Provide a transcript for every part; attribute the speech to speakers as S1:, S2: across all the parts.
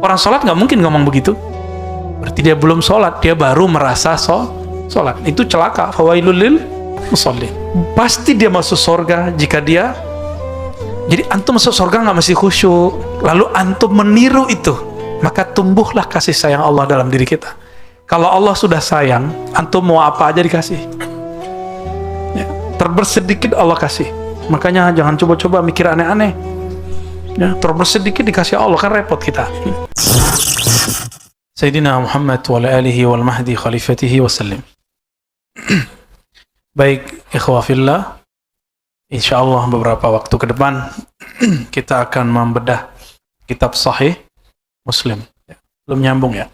S1: Orang sholat nggak mungkin ngomong begitu. Berarti dia belum sholat, dia baru merasa sholat. Itu celaka. Fawailul lil musallin. Pasti dia masuk surga jika dia. Jadi antum masuk surga nggak mesti khusyuk. Lalu antum meniru itu, maka tumbuhlah kasih sayang Allah dalam diri kita. Kalau Allah sudah sayang, antum mau apa aja dikasih. Ya, terbersedikit Allah kasih. Makanya jangan coba-coba mikir aneh-aneh. Ya, terbersedikit dikasih Allah, kan repot kita. Sayyidina Muhammad wa ala alihi wal mahdi khalifatihi wasallim. Baik, ikhwah fillah, insyaallah beberapa waktu ke depan kita akan membedah kitab Sahih Muslim. Belum nyambung ya.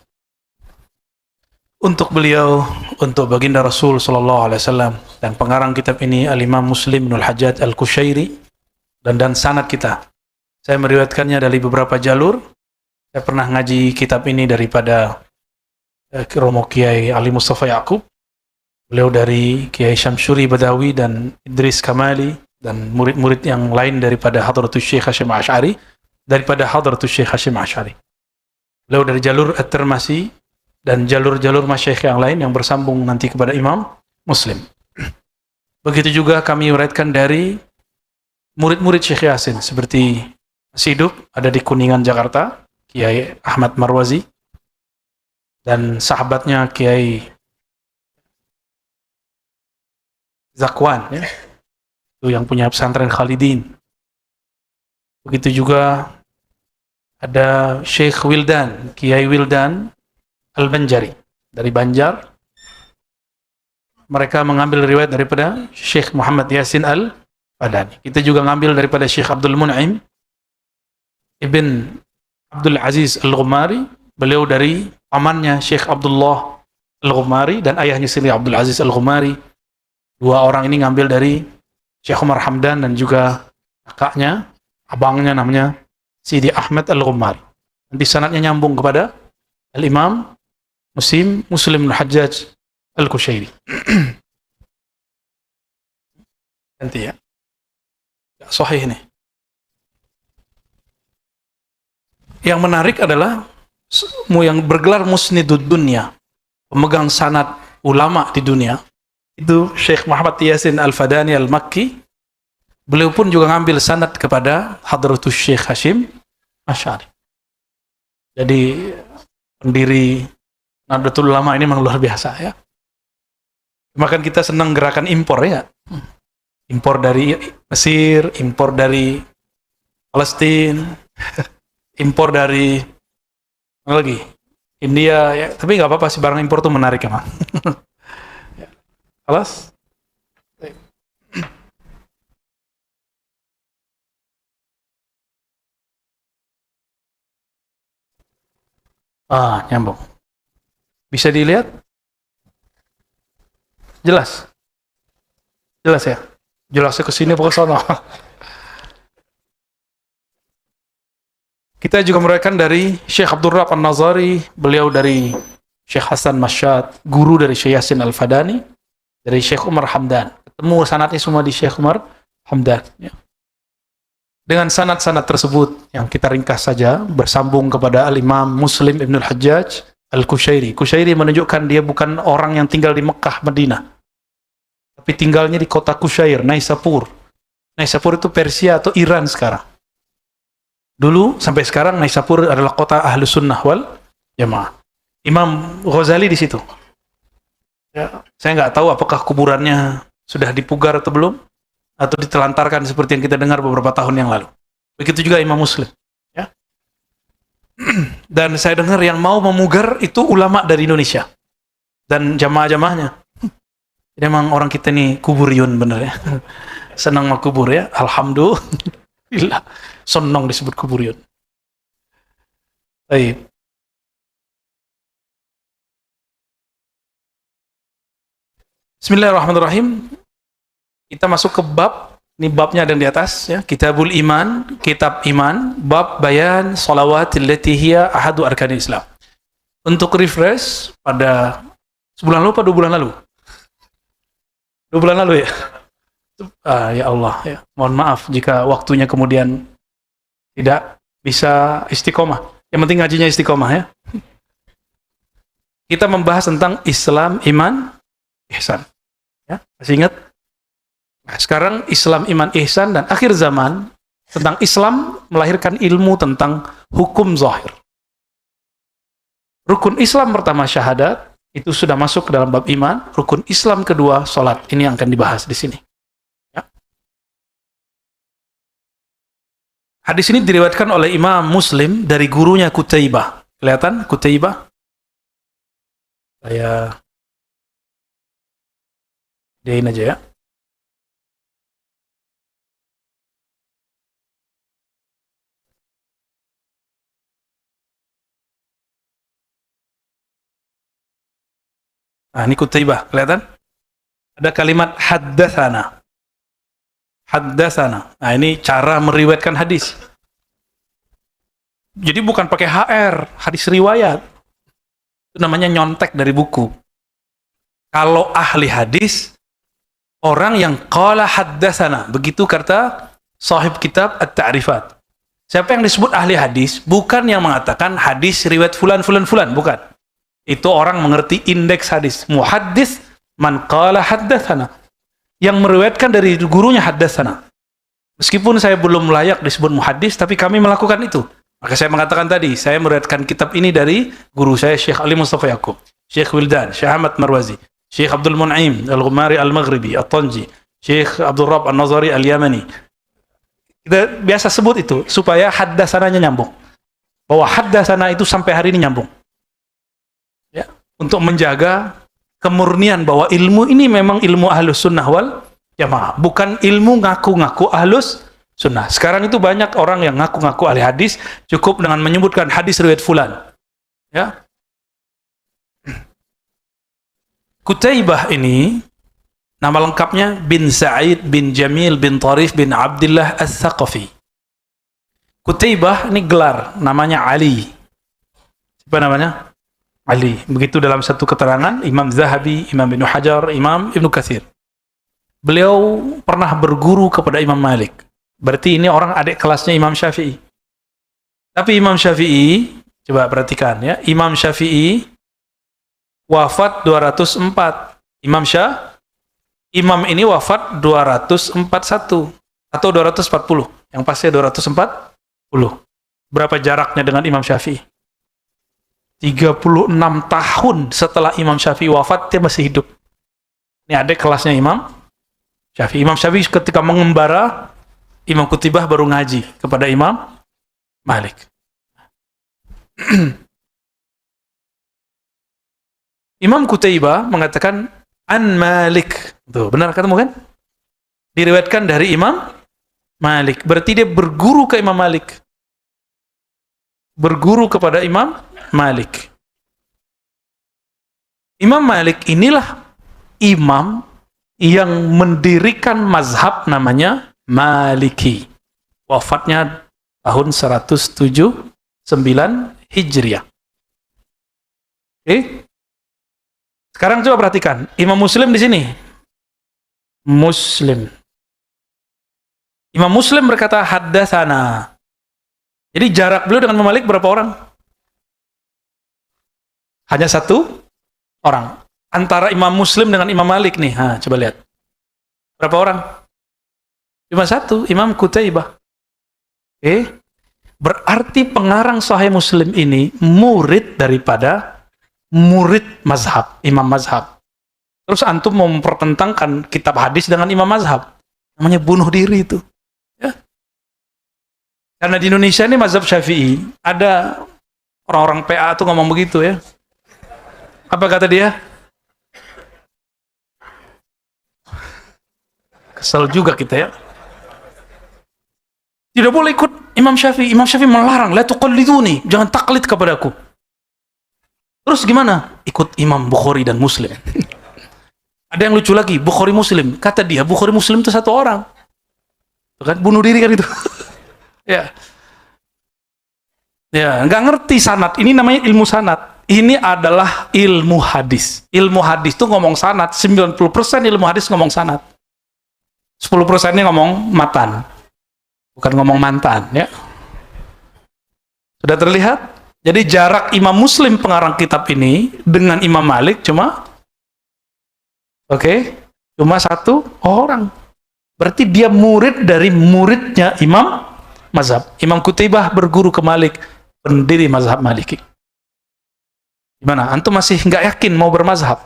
S1: Untuk beliau, untuk baginda Rasul sallallahu alaihi wasallam, dan pengarang kitab ini Al-Imam Muslim bin Al-Hajjaj Al-Qushairi, dan sanad kita. Saya meriwayatkannya dari beberapa jalur. Saya pernah ngaji kitab ini daripada Romo Kiai Ali Mustafa Yaqub. Beliau dari Kiai Syamsuri Badawi dan Idris Kamali, dan murid-murid yang lain daripada Hadratus Syekh Hasyim Asy'ari, Beliau dari jalur At-Tirmidzi dan jalur-jalur masyayikh yang lain yang bersambung nanti kepada Imam Muslim. Begitu juga kami uraikan dari murid-murid Syekh Yasin, seperti masih hidup, ada di Kuningan, Jakarta, Kiai Ahmad Marwazi, dan sahabatnya Kiai Zakwan, ya, itu yang punya pesantren Khalidin. Begitu juga ada Syekh Wildan, Kiai Wildan Al-Banjari dari Banjar. Mereka mengambil riwayat daripada Syekh Muhammad Yasin Al-Fadani. Kita juga ngambil daripada Syekh Abdul Mun'im Ibn Abdul Aziz Al-Ghumari. Beliau dari pamannya Syekh Abdullah Al-Ghumari dan ayahnya sendiri Abdul Aziz Al-Ghumari. Dua orang ini ngambil dari Syekh Umar Hamdan dan juga kakaknya, abangnya namanya Sidi Ahmad Al-Ghumari. Nanti sanadnya nyambung kepada Al-Imam Muslim bin Hajjaj Al-Qushairi. Nanti ya. Gak sahih nih. Yang menarik adalah yang bergelar Musnidud Dunya, pemegang sanad ulama di dunia, itu Syekh Muhammad Yasin Al-Fadani Al-Makki. Beliau pun juga ngambil sanad kepada Hadratus Syekh Hasyim Asy'ari. Jadi pendiri Nahdlatul Ulama ini memang luar biasa ya. Makan kita senang gerakan impor ya. Impor dari Mesir, impor dari Palestina, impor dari mana lagi? India ya. Tapi nggak apa-apa sih, barang impor tuh menarik emang. Alas? Nyambung. Bisa dilihat? Jelas? Jelas ya? Jelasnya ke sini apa ke sana? Kita juga meriwayatkan dari Syekh Abdul Rabb An-Nazari, beliau dari Syekh Hasan Masyad, guru dari Syekh Yasin Al-Fadani, dari Syekh Umar Hamdan. Ketemu sanadnya semua di Syekh Umar Hamdan. Ya. Dengan sanad-sanad tersebut yang kita ringkas saja, bersambung kepada Al-Imam Muslim Ibn Al-Hajjaj Al-Qushairi. Qushairi menunjukkan dia bukan orang yang tinggal di Mekah, Madinah, tapi tinggalnya di kota Qushair, Naisapur. Naisapur itu Persia atau Iran sekarang. Dulu sampai sekarang Naisapur adalah kota Ahlus Sunnah wal Jamaah. Imam Ghazali di situ. Ya, saya nggak tahu apakah kuburannya sudah dipugar atau belum, atau ditelantarkan seperti yang kita dengar beberapa tahun yang lalu. Begitu juga Imam Muslim. Ya. Dan saya dengar yang mau memugar itu ulama dari Indonesia dan jamaah-jamaahnya. Jadi memang orang kita nih kuburiyun bener ya. Senang mau kubur ya. Alhamdulillah. Senang disebut kuburiyun. Baik. Bismillahirrahmanirrahim. Kita masuk ke bab. Ini babnya ada di atas ya. Kitabul Iman, kitab iman, bab bayan shalawatil lati hiya ahadu arkanil Islam. Untuk refresh, pada sebulan lalu atau 2 bulan lalu? 2 bulan lalu ya? Ya Allah ya. Mohon maaf jika waktunya kemudian tidak bisa istiqomah. Yang penting ngajinya istiqomah ya. Kita membahas tentang Islam, iman, ihsan. Ya, masih ingat? Nah, sekarang Islam, iman, ihsan, dan akhir zaman tentang Islam melahirkan ilmu tentang hukum zahir. Rukun Islam pertama syahadat, itu sudah masuk ke dalam bab iman. Rukun Islam kedua, salat. Ini yang akan dibahas di sini. Ya. Hadis ini diriwayatkan oleh Imam Muslim dari gurunya Qutaibah. Kelihatan Qutaibah? Saya diain aja ya. Nah, ini Qutaibah, kelihatan? Ada kalimat haddatsana. Haddatsana. Nah, ini cara meriwayatkan hadis. Jadi bukan pakai HR, hadis riwayat. Itu namanya nyontek dari buku. Kalau ahli hadis, orang yang qala haddatsana, begitu kata sahib kitab At-Ta'rifat. Siapa yang disebut ahli hadis? Bukan yang mengatakan hadis riwayat fulan, bukan. Itu orang mengerti indeks hadis. Muhaddis man qala haddatsana. Yang meriwayatkan dari gurunya haddatsana. Meskipun saya belum layak disebut muhaddis, tapi kami melakukan itu. Maka saya mengatakan tadi, saya meriwayatkan kitab ini dari guru saya Syekh Ali Mustafa Yaqub, Syekh Wildan, Syekh Ahmad Marwazi, Syekh Abdul Mun'im Al-Ghumari Al-Maghribi, At-Tanji, Syekh Abdul Rabb An-Nazari Al-Yamani. Kita biasa sebut itu supaya haddatsananya nyambung. Bahwa haddatsana itu sampai hari ini nyambung. Ya, untuk menjaga kemurnian bahwa ilmu ini memang ilmu ahlus sunnah wal jamaah, bukan ilmu ngaku-ngaku ahlus sunnah. Sekarang itu banyak orang yang ngaku-ngaku ahli hadis, cukup dengan menyebutkan hadis riwayat fulan. Ya. Qutaibah ini nama lengkapnya bin Sa'id bin Jamil bin Tarif bin Abdullah Ats-Tsaqafi. Qutaibah ini gelar, namanya Ali. Siapa namanya? Ali. Begitu dalam satu keterangan Imam Zahabi, Imam Ibnu Hajar, Imam Ibnu Katsir. Beliau pernah berguru kepada Imam Malik. Berarti ini orang adik kelasnya Imam Syafi'i. Tapi Imam Syafi'i, coba perhatikan ya, Imam Syafi'i wafat 204. Imam ini wafat 241 atau 240. Yang pasti 240. Berapa jaraknya dengan Imam Syafi'i? 36 tahun setelah Imam Syafi'i wafat, dia masih hidup. Ini adik kelasnya Imam Syafi'i. Imam Syafi'i ketika mengembara, Imam Qutaibah baru ngaji kepada Imam Malik. Imam Qutaibah mengatakan an Malik. Tuh, benar ketemu kan? Diriwayatkan dari Imam Malik. Berarti dia berguru ke Imam Malik. Berguru kepada Imam Malik. Imam Malik inilah imam yang mendirikan mazhab namanya Maliki. Wafatnya tahun 179 Hijriah. Oke? Sekarang coba perhatikan, Imam Muslim di sini. Muslim. Imam Muslim berkata haddatsana. Jadi jarak beliau dengan Imam Malik berapa orang? Hanya satu orang. Antara Imam Muslim dengan Imam Malik nih. Coba lihat. Berapa orang? Cuma satu, Imam Qutaibah. Oke. Berarti pengarang Sahih Muslim ini murid daripada murid mazhab, imam mazhab. Terus antum mau mempertentangkan kitab hadis dengan imam mazhab. Namanya bunuh diri itu. Ya. Karena di Indonesia ini mazhab Syafi'i, ada orang-orang PA tuh ngomong begitu ya. Apa kata dia? Kesel juga kita ya. Tidak boleh ikut Imam Syafi'i. Imam Syafi'i melarang, la tuqalliduni, jangan taklid kepadaku. Terus gimana? Ikut Imam Bukhari dan Muslim. Ada yang lucu lagi, Bukhari Muslim. Kata dia, Bukhari Muslim itu satu orang. Tuh kan, bunuh diri kan itu. Ya. Ya, nggak ngerti sanad. Ini namanya ilmu sanad. Ini adalah ilmu hadis. Ilmu hadis itu ngomong sanad, 90% ilmu hadis ngomong sanad. 10%-nya ngomong matan. Bukan ngomong mantan, ya. Sudah terlihat? Jadi jarak Imam Muslim pengarang kitab ini dengan Imam Malik cuma cuma satu orang. Berarti dia murid dari muridnya Imam mazhab. Imam Qutaibah berguru ke Malik, pendiri mazhab Maliki. Gimana? Antum masih nggak yakin mau bermazhab?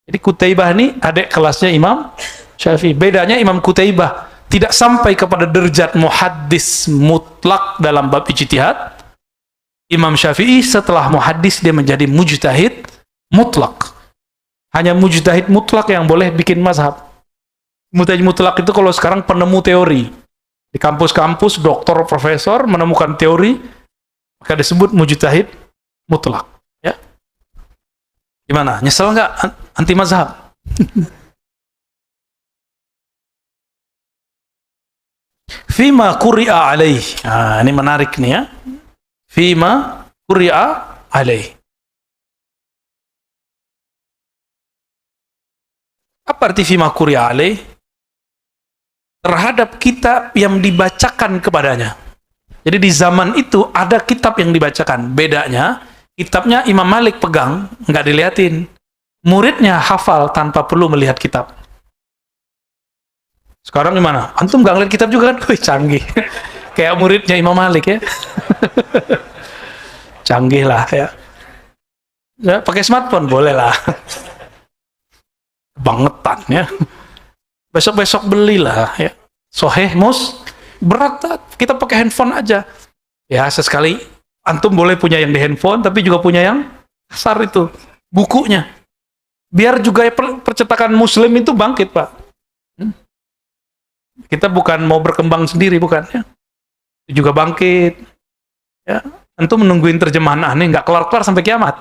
S1: Jadi Qutaibah ini adik kelasnya Imam Syafi'i. Bedanya Imam Qutaibah tidak sampai kepada derajat muhaddis mutlak dalam bab ijtihad. Imam Syafi'i setelah muhaddis dia menjadi mujtahid mutlak. Hanya mujtahid mutlak yang boleh bikin mazhab. Mujtahid mutlak itu kalau sekarang penemu teori. Di kampus-kampus doktor profesor menemukan teori, maka disebut mujtahid mutlak. Ya. Gimana? Nyesel nggak anti mazhab? Fima quri'a alaih. Nah, ini menarik nih ya. Fima quri'a alaih. Apa arti fima quri'a alaih? Terhadap kitab yang dibacakan kepadanya. Jadi di zaman itu ada kitab yang dibacakan. Bedanya, kitabnya Imam Malik pegang, nggak dilihatin. Muridnya hafal tanpa perlu melihat kitab. Sekarang gimana? Antum nggak ngeliat kitab juga kan? Wih, canggih. Kayak muridnya Imam Malik ya. Canggih lah ya. Ya, pakai smartphone boleh lah. Bangetan ya. Besok-besok belilah ya. Soheh mus berat, kita pakai handphone aja. Ya, sesekali antum boleh punya yang di handphone, tapi juga punya yang besar itu, bukunya. Biar juga percetakan Muslim itu bangkit, Pak. Kita bukan mau berkembang sendiri, bukan ya. Juga bangkit. Ya, antum menungguin terjemahan aneh, nggak kelar-kelar sampai kiamat.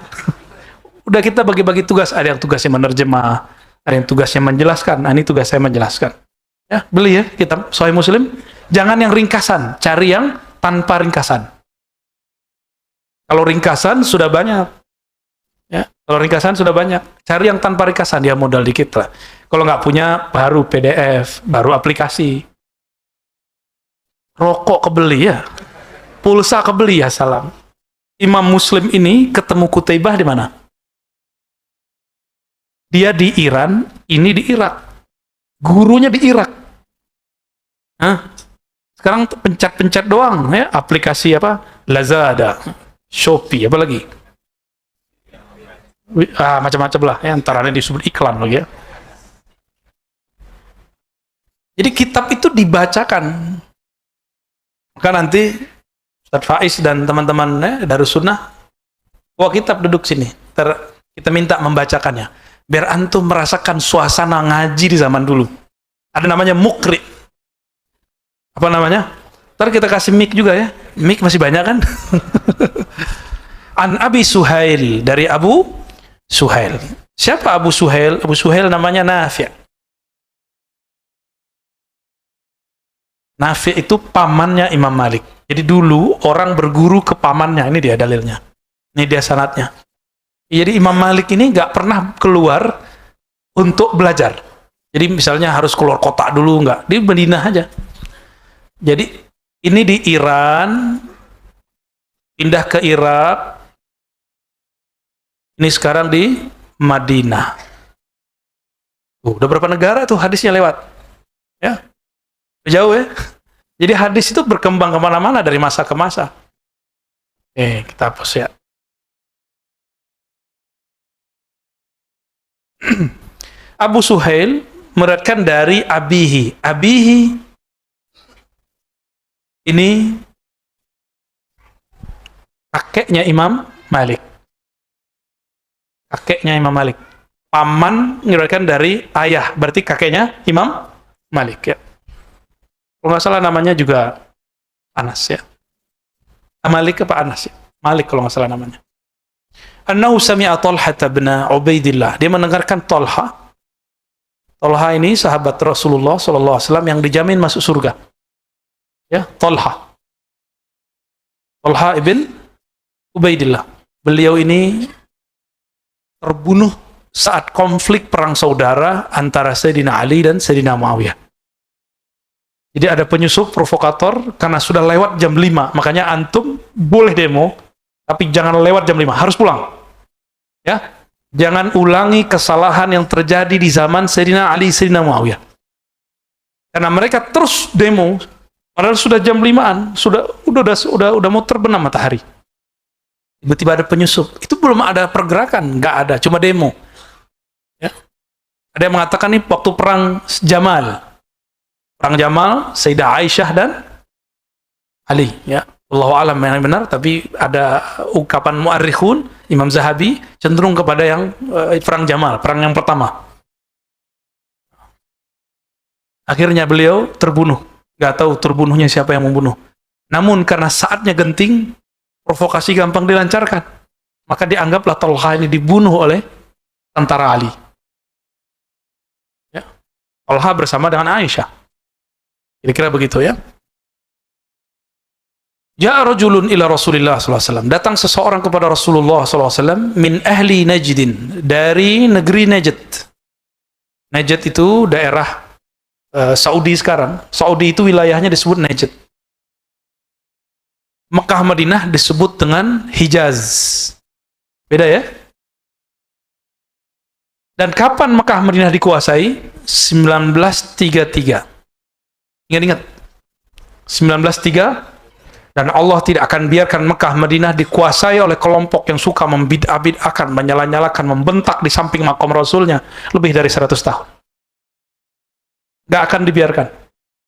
S1: Udah kita bagi-bagi tugas, ada yang tugasnya menerjemah, ada yang tugasnya menjelaskan. Nah, ini tugas saya menjelaskan. Ya, beli ya kitab Sahih Muslim. Jangan yang ringkasan, cari yang tanpa ringkasan. Kalau ringkasan sudah banyak. Ya, kalau ringkasan sudah banyak. Cari yang tanpa ringkasan, dia modal dikit lah. Kalau nggak punya, baru PDF, baru aplikasi. Rokok kebeli ya. Pulsa kebeli ya, salam. Imam Muslim ini ketemu Qutaibah di mana? Dia di Iran, ini di Irak. Gurunya di Irak. Hah? Sekarang pencet-pencet doang ya, aplikasi apa? Lazada, Shopee, apa lagi? Macam-macam lah ya, antaranya disebut iklan lagi ya. Jadi kitab itu dibacakan. Maka nanti Ustaz Faiz dan teman-teman Darus Sunnah, wah kitab duduk sini. Kita minta membacakannya. Biar antum merasakan suasana ngaji di zaman dulu. Ada namanya mukri. Apa namanya? Ntar kita kasih mic juga ya. Mic masih banyak kan? An Abi Suhail, dari Abu Suhail. Siapa Abu Suhail? Abu Suhail namanya Nafi'. Nafi' itu pamannya Imam Malik. Jadi dulu orang berguru ke pamannya. Ini dia dalilnya. Ini dia sanadnya. Jadi Imam Malik ini nggak pernah keluar untuk belajar. Jadi misalnya harus keluar kota dulu, nggak. Di Madinah aja. Jadi ini di Iran, pindah ke Irak, ini sekarang di Madinah. Udah berapa negara tuh hadisnya lewat? Ya, jauh ya. Jadi hadis itu berkembang kemana-mana dari masa ke masa. Kita hapus ya. Abu Suhail meriwayatkan dari abihi. Abihi ini kakeknya Imam Malik. Kakeknya Imam Malik. Paman meriwayatkan dari ayah, berarti kakeknya Imam Malik ya. Kalau nggak salah namanya juga Anas ya. Malik apa Anas ya? Malik kalau nggak salah namanya. Annahu sami'a Talha bin Ubaidillah. Dia mendengarkan Talha. Talha ini sahabat Rasulullah SAW yang dijamin masuk surga. Ya, Talha. Talha ibn Ubaidillah. Beliau ini terbunuh saat konflik perang saudara antara Sayyidina Ali dan Sayyidina Muawiyah. Jadi ada penyusup provokator karena sudah lewat jam 5. Makanya antum boleh demo, Tapi jangan lewat jam 5, harus pulang. Ya. Jangan ulangi kesalahan yang terjadi di zaman Sayyidina Ali, Sayyidina Muawiyah. Karena mereka terus demo, padahal sudah jam 5-an, udah mau terbenam matahari. Tiba-tiba ada penyusup. Itu belum ada pergerakan, nggak ada, cuma demo. Ya. Ada yang mengatakan ini waktu perang Jamal. Perang Jamal, Sayyidah Aisyah dan Ali. Ya. Allahu a'lam yang benar, tapi ada ungkapan mu'arrikhun, Imam Zahabi, cenderung kepada yang perang Jamal, perang yang pertama. Akhirnya beliau terbunuh. Nggak tahu terbunuhnya siapa yang membunuh. Namun karena saatnya genting, provokasi gampang dilancarkan. Maka dianggaplah Tolha ini dibunuh oleh tentara Ali. Ya. Tolha bersama dengan Aisyah. Kira-kira begitu ya. Ja'a rajulun ila Rasulillah SAW. Datang seseorang kepada Rasulullah SAW min ahli Najdin, dari negeri Najd. Najd itu daerah Saudi sekarang. Saudi itu wilayahnya disebut Najd. Mekah Madinah disebut dengan Hijaz. Beda ya? Dan kapan Mekah Madinah dikuasai? 1933. Ingat-ingat. 1933. Dan Allah tidak akan biarkan Mekah Madinah dikuasai oleh kelompok yang suka membid'ah-bid'ahkan, menyala-nyalakan, membentak di samping makom Rasulnya lebih dari 100 tahun. Gak akan dibiarkan.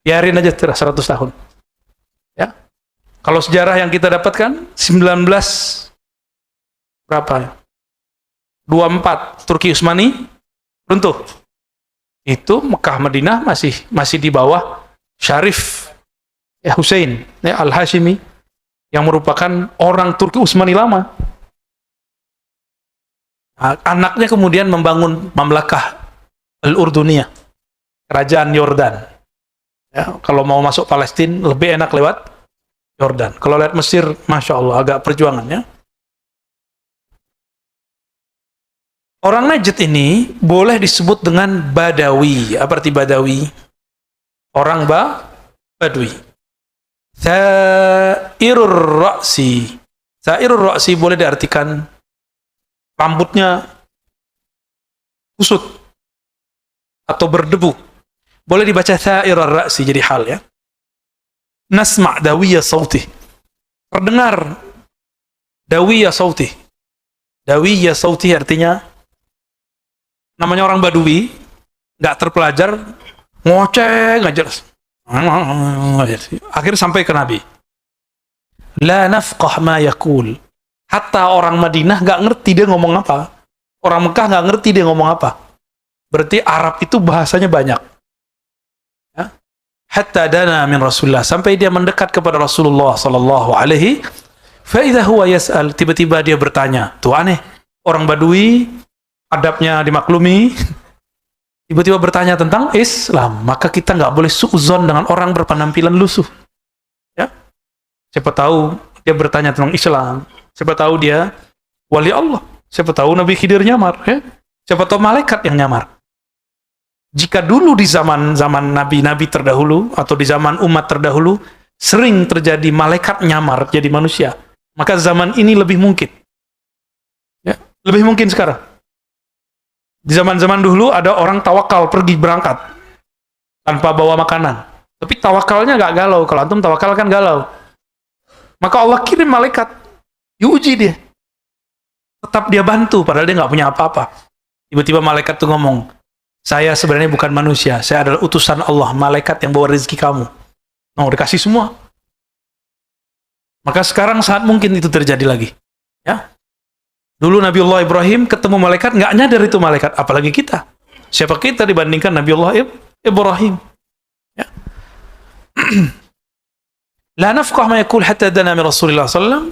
S1: Biarin aja 100 tahun. Ya. Kalau sejarah yang kita dapatkan 19 berapa ya? 24 Turki Utsmani runtuh. Itu Mekah Madinah masih di bawah Syarif Hussein Al-Hashimi yang merupakan orang Turki Utsmani lama. Anaknya kemudian membangun Mamlakah Al-Urduniyah, kerajaan Yordan. Ya, kalau mau masuk Palestina lebih enak lewat Yordan. Kalau lewat Mesir, Masya Allah, agak perjuangan ya. Orang Najd ini boleh disebut dengan Badawi. Apa arti Badawi? Orang Badui. Sa'irur ra'si. Sa'irur ra'si boleh diartikan rambutnya kusut atau berdebu. Boleh dibaca sa'irur ra'si jadi hal ya. Nasma' dawiyya sauti. Terdengar dawiyya sauti. Dawiyya sauti artinya namanya orang Badui, nggak terpelajar, ngoceh, nggak jelas. Akhirnya sampai ke Nabi. La nafqah ma yakul. Hatta orang Madinah nggak ngerti dia ngomong apa. Orang Mekah nggak ngerti dia ngomong apa. Berarti Arab itu bahasanya banyak. Ya. Hatta dana min Rasulullah, sampai dia mendekat kepada Rasulullah sallallahu alaihi. Fa idza huwa yas'al, tiba-tiba dia bertanya. Tuh aneh. Orang Badui adabnya dimaklumi. Tiba-tiba bertanya tentang Islam, maka kita nggak boleh suuzon dengan orang berpenampilan lusuh. Ya, siapa tahu dia bertanya tentang Islam, siapa tahu dia wali Allah, siapa tahu Nabi Khidir nyamar, ya, siapa tahu malaikat yang nyamar. Jika dulu di zaman nabi-nabi terdahulu atau di zaman umat terdahulu sering terjadi malaikat nyamar jadi manusia, maka zaman ini lebih mungkin. Ya, lebih mungkin sekarang. Di zaman-zaman dulu ada orang tawakal pergi berangkat tanpa bawa makanan. Tapi tawakalnya nggak galau. Kalau antum tawakal kan galau. Maka Allah kirim malaikat, diuji dia. Tetap dia bantu, padahal dia nggak punya apa-apa. Tiba-tiba malaikat tuh ngomong, saya sebenarnya bukan manusia, saya adalah utusan Allah, malaikat yang bawa rezeki kamu. Mau dikasih semua. Maka sekarang saat mungkin itu terjadi lagi. Ya. Dulu Nabiullah Ibrahim ketemu malaikat, nggak nyadar itu malaikat, apalagi kita. Siapa kita dibandingkan Nabiullah Ibrahim? Ya. La nafqah ma yakul hatta dana min Rasulullah sallallahu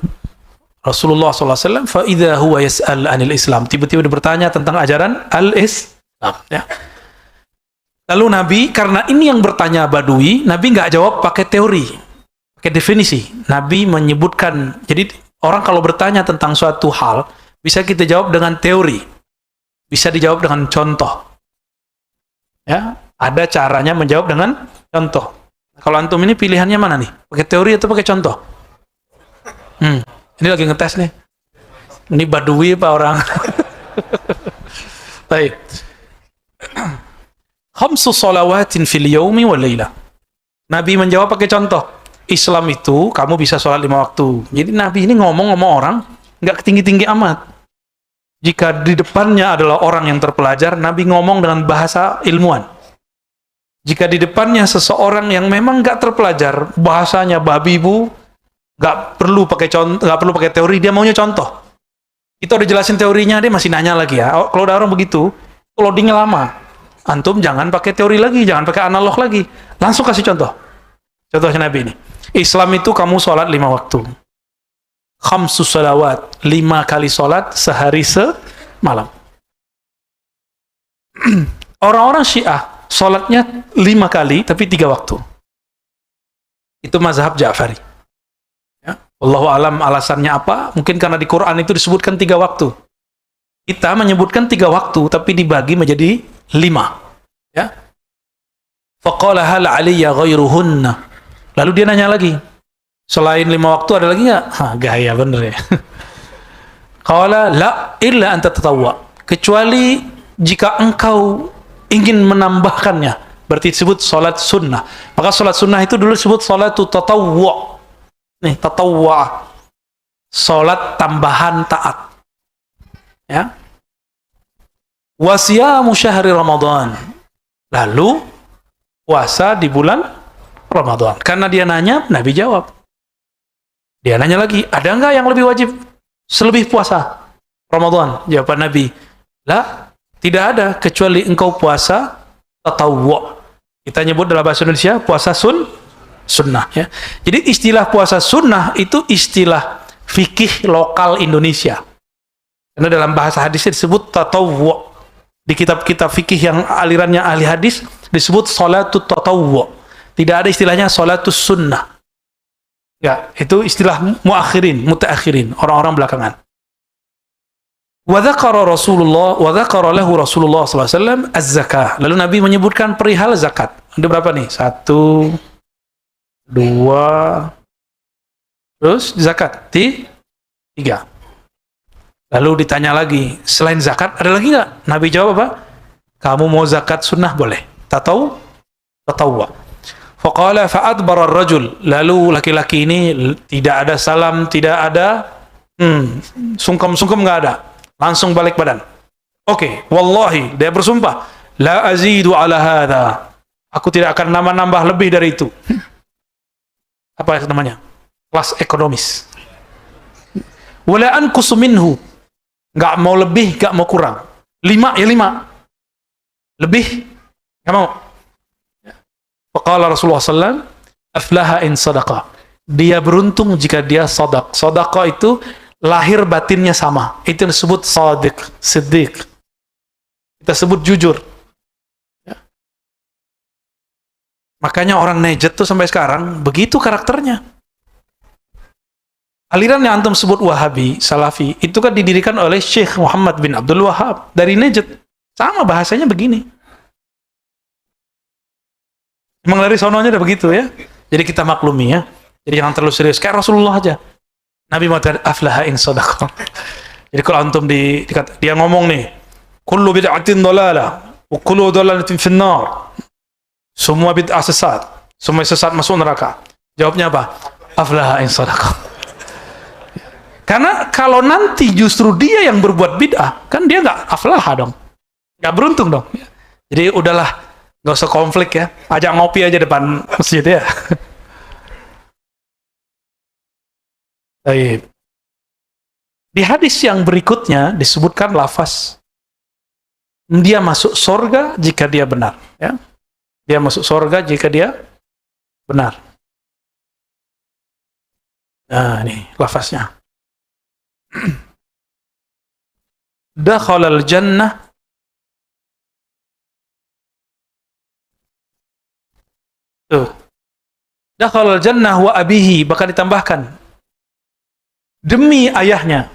S1: Rasulullah SAW, fa idza huwa yas'al anil Islam. Tiba-tiba dia bertanya tentang ajaran al-Islam. Ya. Lalu Nabi, karena ini yang bertanya Badui, Nabi nggak jawab pakai teori, pakai definisi. Nabi menyebutkan, jadi orang kalau bertanya tentang suatu hal, bisa kita jawab dengan teori, bisa dijawab dengan contoh. Ya, ada caranya menjawab dengan contoh. Kalau antum ini pilihannya mana nih? Pakai teori atau pakai contoh? Ini lagi ngetes nih. Ini badui apa orang? Baik. Khamsu salawatin fil yaumi wal laila. Nabi menjawab pakai contoh. Islam itu kamu bisa sholat 5 waktu. Jadi Nabi ini ngomong sama orang nggak tinggi-tinggi amat. Jika di depannya adalah orang yang terpelajar, Nabi ngomong dengan bahasa ilmuwan. Jika di depannya seseorang yang memang nggak terpelajar, bahasanya babi bu, nggak perlu pakai contoh, nggak perlu pakai teori, dia maunya contoh. Kita udah jelasin teorinya, dia masih nanya lagi ya. Kalau ada orang begitu, loadingnya lama. Antum jangan pakai teori lagi, jangan pakai analog lagi. Langsung kasih contoh. Contohnya Nabi ini. Islam itu kamu sholat 5 waktu. Khamsu salawat, 5 kali sholat sehari semalam. Orang-orang Syiah sholatnya 5 kali tapi 3 waktu. Itu mazhab Ja'fari. Ya. Wallahu alam alasannya apa? Mungkin karena di Quran itu disebutkan 3 waktu. Kita menyebutkan 3 waktu tapi dibagi menjadi 5. Ya. Faqala hal aliyya ghairuhunna. Lalu dia nanya lagi. Selain 5 waktu ada lagi nggak? Gaya bener ya. Qala la illa anta tatawwa. Kecuali jika engkau ingin menambahkannya. Berarti disebut salat sunnah. Maka salat sunnah itu dulu disebut salatu tatawwu. Nih, tatawwa. Salat tambahan taat. Ya. Wa siyamu syahri Ramadan. Lalu puasa di bulan Ramadan. Karena dia nanya, Nabi jawab. Dia nanya lagi, ada nggak yang lebih wajib selebih puasa Ramadan? Jawaban Nabi, lah, tidak ada kecuali engkau puasa tatawwu. Kita nyebut dalam bahasa Indonesia puasa sunnah. Ya. Jadi istilah puasa sunnah itu istilah fikih lokal Indonesia. Karena dalam bahasa hadisnya disebut tatawwu. Di kitab-kitab fikih yang alirannya ahli hadis disebut salatut tatawwu. Tidak ada istilahnya salatus sunnah. Ya, itu istilah muakhirin, mutaakhirin, orang-orang belakangan. Wa dzakara lahu Rasulullah sallallahu alaihi wasallam az-zakah. Lalu Nabi menyebutkan perihal zakat. Ada berapa nih? 1 2 terus zakat 3. Lalu ditanya lagi, selain zakat ada lagi nggak? Nabi jawab apa? Kamu mau zakat sunnah boleh. Tatawwa. Faqala fa'adbara ar-rajul. Lalu laki-laki ini tidak ada salam, tidak ada sungkem-sungkem, nggak ada. Langsung balik badan. Oke, wallahi, dia bersumpah, la azidu ala hadha. Aku tidak akan nambah lebih dari itu. Apa namanya? Kelas ekonomis. Wala anqusu minhu. Nggak mau lebih, nggak mau kurang. 5 ya 5. Lebih nggak mau. Faqala Rasulullah SAW, aflaha in sadaqah. Dia beruntung jika dia sadaq. Sadaqah itu lahir batinnya sama. Itu disebut sadiq, siddiq. Kita sebut jujur. Ya. Makanya orang Najd tuh sampai sekarang begitu karakternya. Aliran yang antum sebut Wahabi, Salafi, itu kan didirikan oleh Syekh Muhammad bin Abdul Wahab dari Najd. Sama bahasanya begini. Memang dari sononya udah begitu ya. Jadi kita maklumi ya. Jadi jangan terlalu serius. Kayak Rasulullah aja. Nabi mengatakan aflaha in sadaqah. Jadi kalau antum dia ngomong nih, kullu bid'atin dhalalah wa kullu dhalalatin finnar. Semua bid'ah sesat. Semua sesat masuk neraka. Jawabnya apa? Aflaha in sadaqah. Karena kalau nanti justru dia yang berbuat bid'ah, kan dia nggak aflaha dong. Nggak beruntung dong. Jadi udahlah. Nggak usah konflik ya, ajak ngopi aja depan masjid ya. Baik. Di hadis yang berikutnya disebutkan lafaz dia masuk surga jika dia benar. Ya. Dia masuk surga jika dia benar. Nah ini lafaznya. Dakhalal jannah dakhalal jannah wa abihi, bahkan ditambahkan demi ayahnya.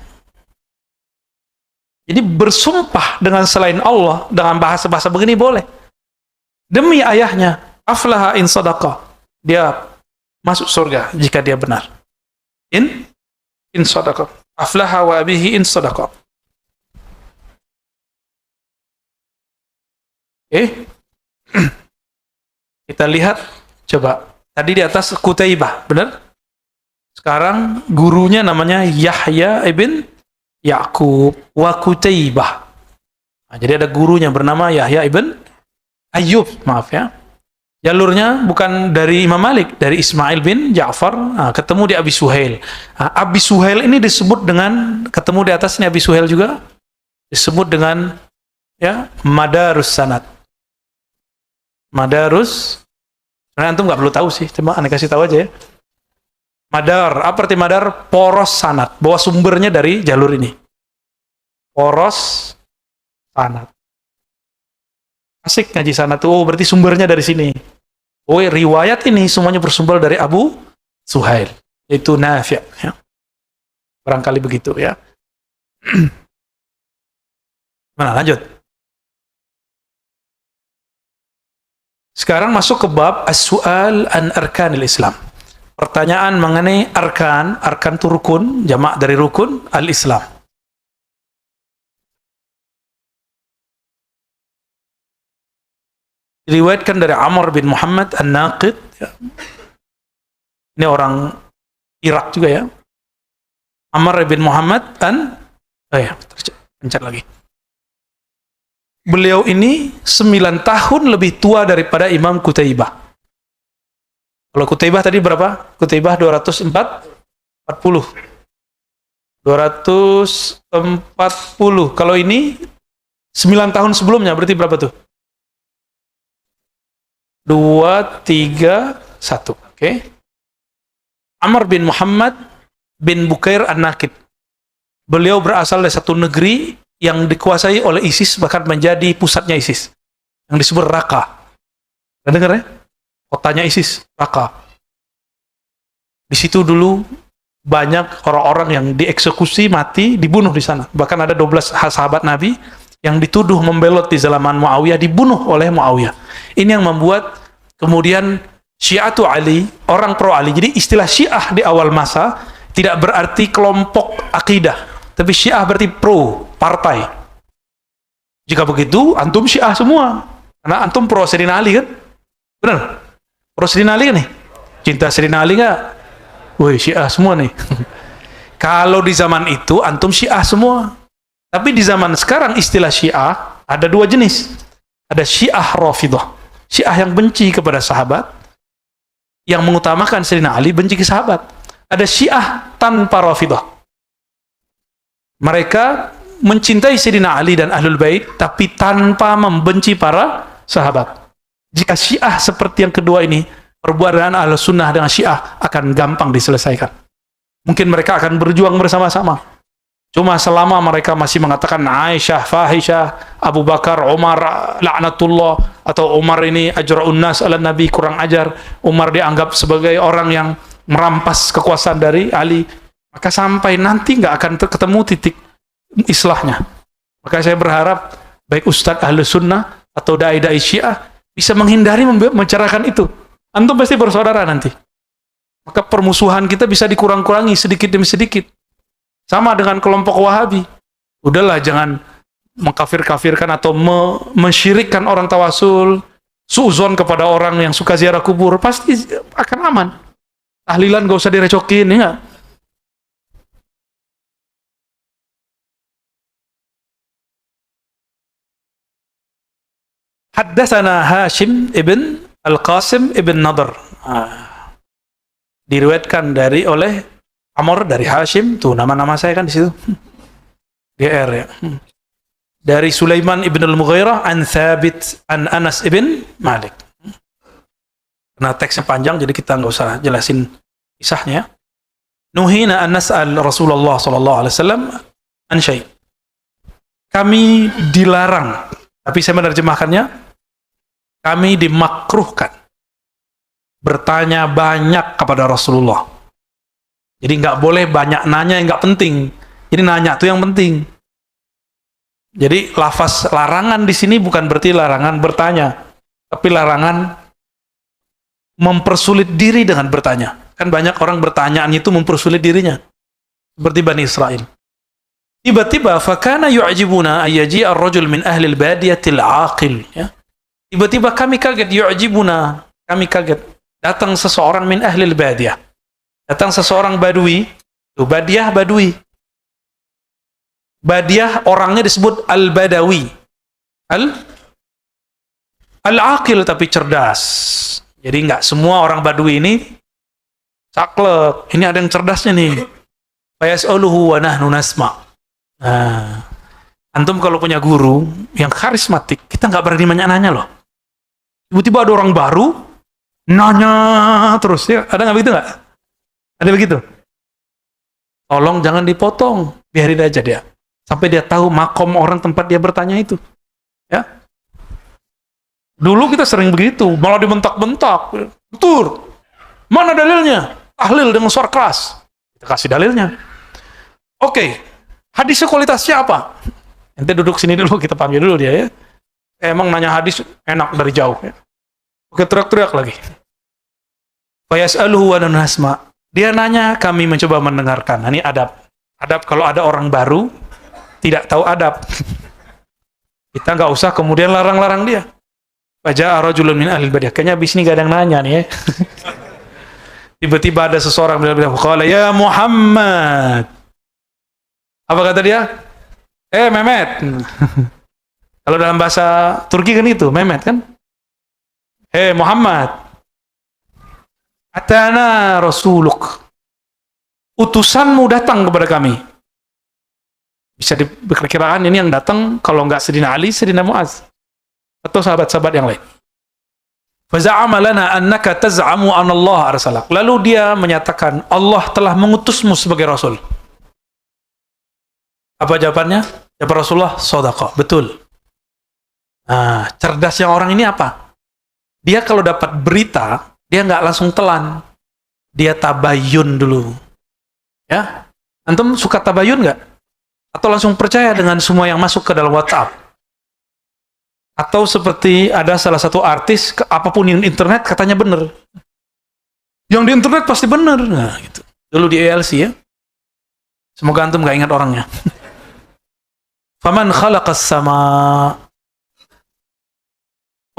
S1: Jadi bersumpah dengan selain Allah dengan bahasa-bahasa begini boleh. Demi ayahnya, aflaha in sadaqah. Dia masuk surga jika dia benar. In in sadaqa. Aflaha wa abihi in sadaqa. Oke. Kita lihat coba. Tadi di atas Qutaibah, benar? Sekarang gurunya namanya Yahya ibn Ya'qub wa Qutaibah. Nah, jadi ada gurunya bernama Yahya ibn Ayyub, maaf ya. Jalurnya bukan dari Imam Malik, dari Ismail bin Ja'far, ketemu di Abi Suhail. Abi Suhail ini disebut dengan, ketemu di atas ini Abi Suhail juga, disebut dengan ya Madarus Sanad. Madarus, sebenarnya antum nggak perlu tahu sih, cuma aneh kasih tahu aja ya. Madar, apa arti madar? Poros sanad, bahwa sumbernya dari jalur ini. Poros sanad. Asik ngaji sanad tuh, oh berarti sumbernya dari sini. Oh, riwayat ini semuanya bersumber dari Abu Suhail, yaitu Nafi'. Ya. Barangkali begitu ya. Mana lanjut? Sekarang masuk ke bab as-su'al an arkanil Islam. Pertanyaan mengenai arkan itu rukun, jamak dari rukun, al-Islam. Diriwayatkan dari Amr bin Muhammad An-Naqid. Ini orang Irak juga ya. Amr bin Muhammad pencet lagi. Beliau ini 9 tahun lebih tua daripada Imam Qutaibah. Kalau Qutaibah tadi berapa? Qutaibah 240. 240. Kalau ini 9 tahun sebelumnya, berarti berapa tuh? 2, 3, 1. Oke. Amr bin Muhammad bin Bukair An-Naqid. Beliau berasal dari satu negeri yang dikuasai oleh ISIS, bahkan menjadi pusatnya ISIS, yang disebut Raqqa. Anda dengar ya? Kotanya ISIS, Raqqa. Di situ dulu banyak orang-orang yang dieksekusi, mati, dibunuh di sana. Bahkan ada 12 sahabat Nabi yang dituduh membelot di zaman Muawiyah, dibunuh oleh Muawiyah. Ini yang membuat kemudian Syiatu Ali, orang pro Ali. Jadi istilah Syiah di awal masa tidak berarti kelompok akidah, tapi Syiah berarti pro, partai. Jika begitu, antum Syiah semua. Karena antum pro Sayyidina Ali kan? Benar? Pro Sayyidina Ali kan nih? Cinta Sayyidina Ali nggak? Woi, Syiah semua nih. Kalau di zaman itu, antum Syiah semua. Tapi di zaman sekarang istilah Syiah ada 2 jenis. Ada Syiah Rafidah, Syiah yang benci kepada sahabat, yang mengutamakan Sayyidina Ali, benci ke sahabat. Ada Syiah tanpa Rafidah. Mereka mencintai Sayyidina Ali dan Ahlul Bait, tapi tanpa membenci para sahabat. Jika Syiah seperti yang kedua ini, perbedaan Ahlus Sunnah dengan Syiah akan gampang diselesaikan. Mungkin mereka akan berjuang bersama-sama. Cuma selama mereka masih mengatakan Aisyah, Fahisyah, Abu Bakar, Umar, laknatullah, atau Umar ini ajra'un nas ala Nabi, kurang ajar, Umar dianggap sebagai orang yang merampas kekuasaan dari Ali, maka sampai nanti nggak akan ketemu titik islahnya. Maka saya berharap baik Ustadz Ahlus Sunnah atau dai-dai Syiah bisa menghindari membicarakan itu. Antum pasti bersaudara nanti. Maka permusuhan kita bisa dikurang-kurangi sedikit demi sedikit. Sama dengan kelompok Wahabi. Udahlah, jangan mengkafir-kafirkan atau mensyirikkan orang tawasul, suuzon kepada orang yang suka ziarah kubur, pasti akan aman. Tahlilan gak usah direcokin, ya. Haddatsana Hashim ibn Al-Qasim ibn Nadr. Diriwayatkan oleh Amr dari Hashim, tuh nama-nama saya kan di situ. GR ya. Dari Sulaiman ibn al-Mughirah an Thabit an Anas ibn Malik. Nah, teksnya panjang jadi kita nggak usah jelasin kisahnya. Nuhina an nas'al Rasulullah sallallahu alaihi wasallam an syai'. Kami dilarang, tapi saya menerjemahkannya, kami dimakruhkan bertanya banyak kepada Rasulullah. Jadi nggak boleh banyak nanya yang nggak penting. Jadi nanya tuh yang penting. Jadi lafaz larangan di sini bukan berarti larangan bertanya, tapi larangan mempersulit diri dengan bertanya. Kan banyak orang bertanyaan itu mempersulit dirinya. seperti Bani Israel. Tiba-tiba fakana yu'jibuna ayyaji ar-rajul min ahli al-badiyatil aqil, ya. Tiba-tiba kami kaget, yu'jibuna, kami kaget, datang seseorang min ahli al-badiyah. Datang seseorang badui, tuh badiyah badui. Badiyah orangnya disebut al-badawi. Al-aqil tapi cerdas. Jadi enggak semua orang badui ini saklek. Ini ada yang cerdasnya nih. Fayas'aluhu wa nahnu nasma'. Nah, antum kalau punya guru yang karismatik, kita nggak berani nanya loh. Tiba-tiba ada orang baru, nanya terus, ya. Ada nggak begitu nggak? Ada begitu? Tolong jangan dipotong, biarin aja dia. Sampai dia tahu makom orang tempat dia bertanya itu. Ya. Dulu kita sering begitu, malah dibentak-bentak. Betul. Mana dalilnya? Tahlil dengan suara keras. Kita kasih dalilnya. Oke. Hadisnya kualitasnya apa? Ente duduk sini dulu, kita panggil dulu dia, ya. Emang nanya hadis enak dari jauh, ya. Oke, teriak-teriak lagi. Fayas'aluhu wa nasma. Dia nanya, kami mencoba mendengarkan. Nah, ini adab. Adab kalau ada orang baru tidak tahu adab. Kita nggak usah kemudian larang-larang dia. Faja'a rajulun min ahlil badiyah. Kayaknya abis ini gak ada yang nanya nih, ya. Tiba-tiba ada seseorang bilang, qala ya Muhammad. Apa kata dia? Mehmet. Kalau dalam bahasa Turki kan itu, Mehmet kan? Muhammad. Atana rasuluk. Utusanmu datang kepada kami. Bisa diperkiraan ini yang datang, kalau nggak Sayyidina Ali, Sayyidina Mu'az. Atau sahabat-sahabat yang lain. Faza'ama lana annaka taz'amu an Allah arsalak. Lalu dia menyatakan, Allah telah mengutusmu sebagai Rasul. Apa jawabannya? Jawab Rasulullah, shadaqa, betul. Nah, cerdasnya orang ini apa? Dia kalau dapat berita, dia nggak langsung telan. Dia tabayun dulu. Ya? Antum suka tabayun nggak? Atau langsung percaya dengan semua yang masuk ke dalam WhatsApp? Atau seperti ada salah satu artis, apapun di internet katanya benar. Yang di internet pasti benar. Nah, gitu. Dulu di ALC, ya. Semoga antum nggak ingat orangnya. Faman khalaqas sama.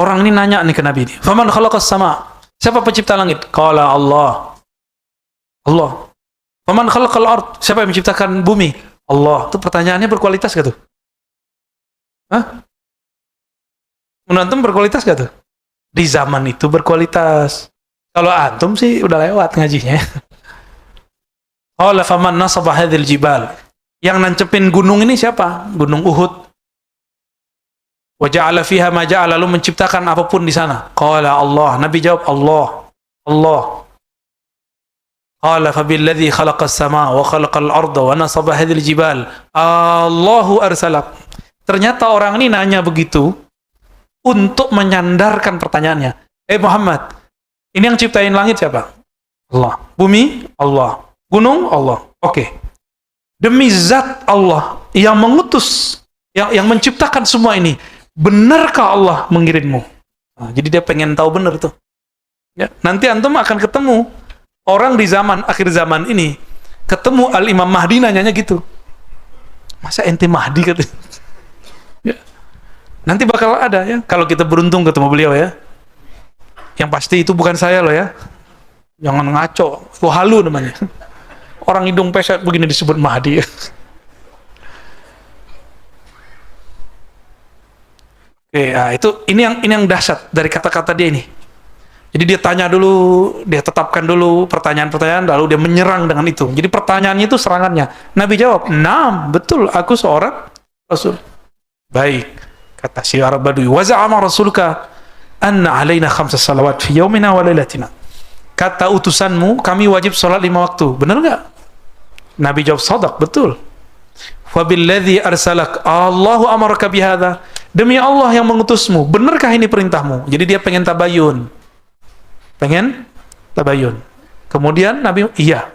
S1: Orang ini nanya nih ke Nabi ini. Faman khalaqas sama. Siapa pencipta langit? Qala Allah. Allah. Faman khalaqal ard. Siapa yang menciptakan bumi? Allah. Itu pertanyaannya berkualitas gak tuh? Hah? Menurut antum berkualitas gak tuh? Di zaman itu berkualitas. Kalau antum sih udah lewat ngajinya. Qala faman nasaba hadzal jibal. Yang nancepin gunung ini siapa? Gunung Uhud. Wa ja'ala fiha ma ja'ala, lalu menciptakan apapun di sana. Qala Allah. Nabi jawab Allah. Allah. Qala fabilladzi khalaqas sama wa khalaqal arda wa nasaba hadzal jibal. Allahu arsalak. Ternyata orang ini nanya begitu untuk menyandarkan pertanyaannya. Muhammad, ini yang ciptain langit siapa? Allah. Bumi? Allah. Gunung? Allah. Oke. Demi zat Allah yang mengutus, yang menciptakan semua ini, benarkah Allah mengirimmu? Nah, jadi dia pengen tahu benar tuh. Ya, nanti antum akan ketemu orang di zaman akhir zaman ini, ketemu Al-Imam Mahdi nanyanya gitu. Masa ente Mahdi katanya? Ya. Nanti bakal ada, ya, kalau kita beruntung ketemu beliau, ya. Yang pasti itu bukan saya loh, ya. Jangan ngaco, itu halu namanya. Orang hidung pesek begini disebut Mahdi. Oke, nah itu ini yang dahsyat dari kata-kata dia ini. Jadi dia tanya dulu, dia tetapkan dulu pertanyaan-pertanyaan, lalu dia menyerang dengan itu. Jadi pertanyaannya itu serangannya. Nabi jawab, "Naam, betul, aku seorang Rasul." Baik, kata si Arab Badui, "Wa za'ama rasuluka anna alaina khamsa salawat fi yaumina wa lailatina." Kata utusanmu, kami wajib sholat 5 waktu. Benar nggak? Nabi jawab, shadaq, betul. Wabilladzi arsalak, Allahu amaraka bihadza. Demi Allah yang mengutusmu, benarkah ini perintahmu? Jadi dia pengen tabayun. Pengen tabayun. Kemudian Nabi, iya.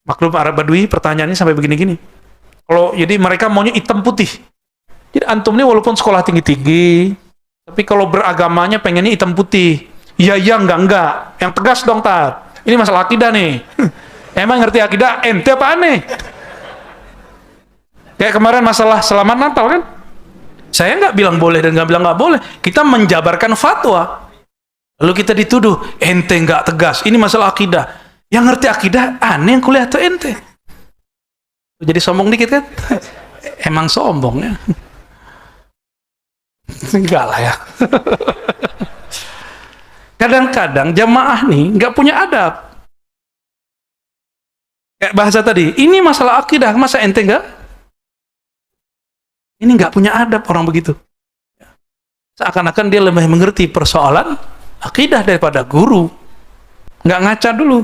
S1: Maklum Arab Badui pertanyaannya sampai begini-gini. Kalau jadi mereka maunya hitam putih. Jadi antum ini walaupun sekolah tinggi-tinggi, tapi kalau beragamanya pengennya hitam putih. Iya, enggak. Yang tegas dong, Tar. Ini masalah akidah nih. Emang ngerti akidah ente apa aneh? Kayak kemarin masalah selamat Natal kan? Saya nggak bilang boleh dan nggak bilang nggak boleh. Kita menjabarkan fatwa. Lalu kita dituduh, ente nggak tegas. Ini masalah akidah. Yang ngerti akidah, aneh yang kuliah tuh ente. Jadi sombong dikit kan? Emang sombong ya? Enggak lah ya. Kadang-kadang jamaah nih nggak punya adab. Kayak bahasa tadi, ini masalah akidah, masa ente nggak? Ini nggak punya adab orang begitu. Seakan-akan dia lebih mengerti persoalan akidah daripada guru. Nggak ngaca dulu.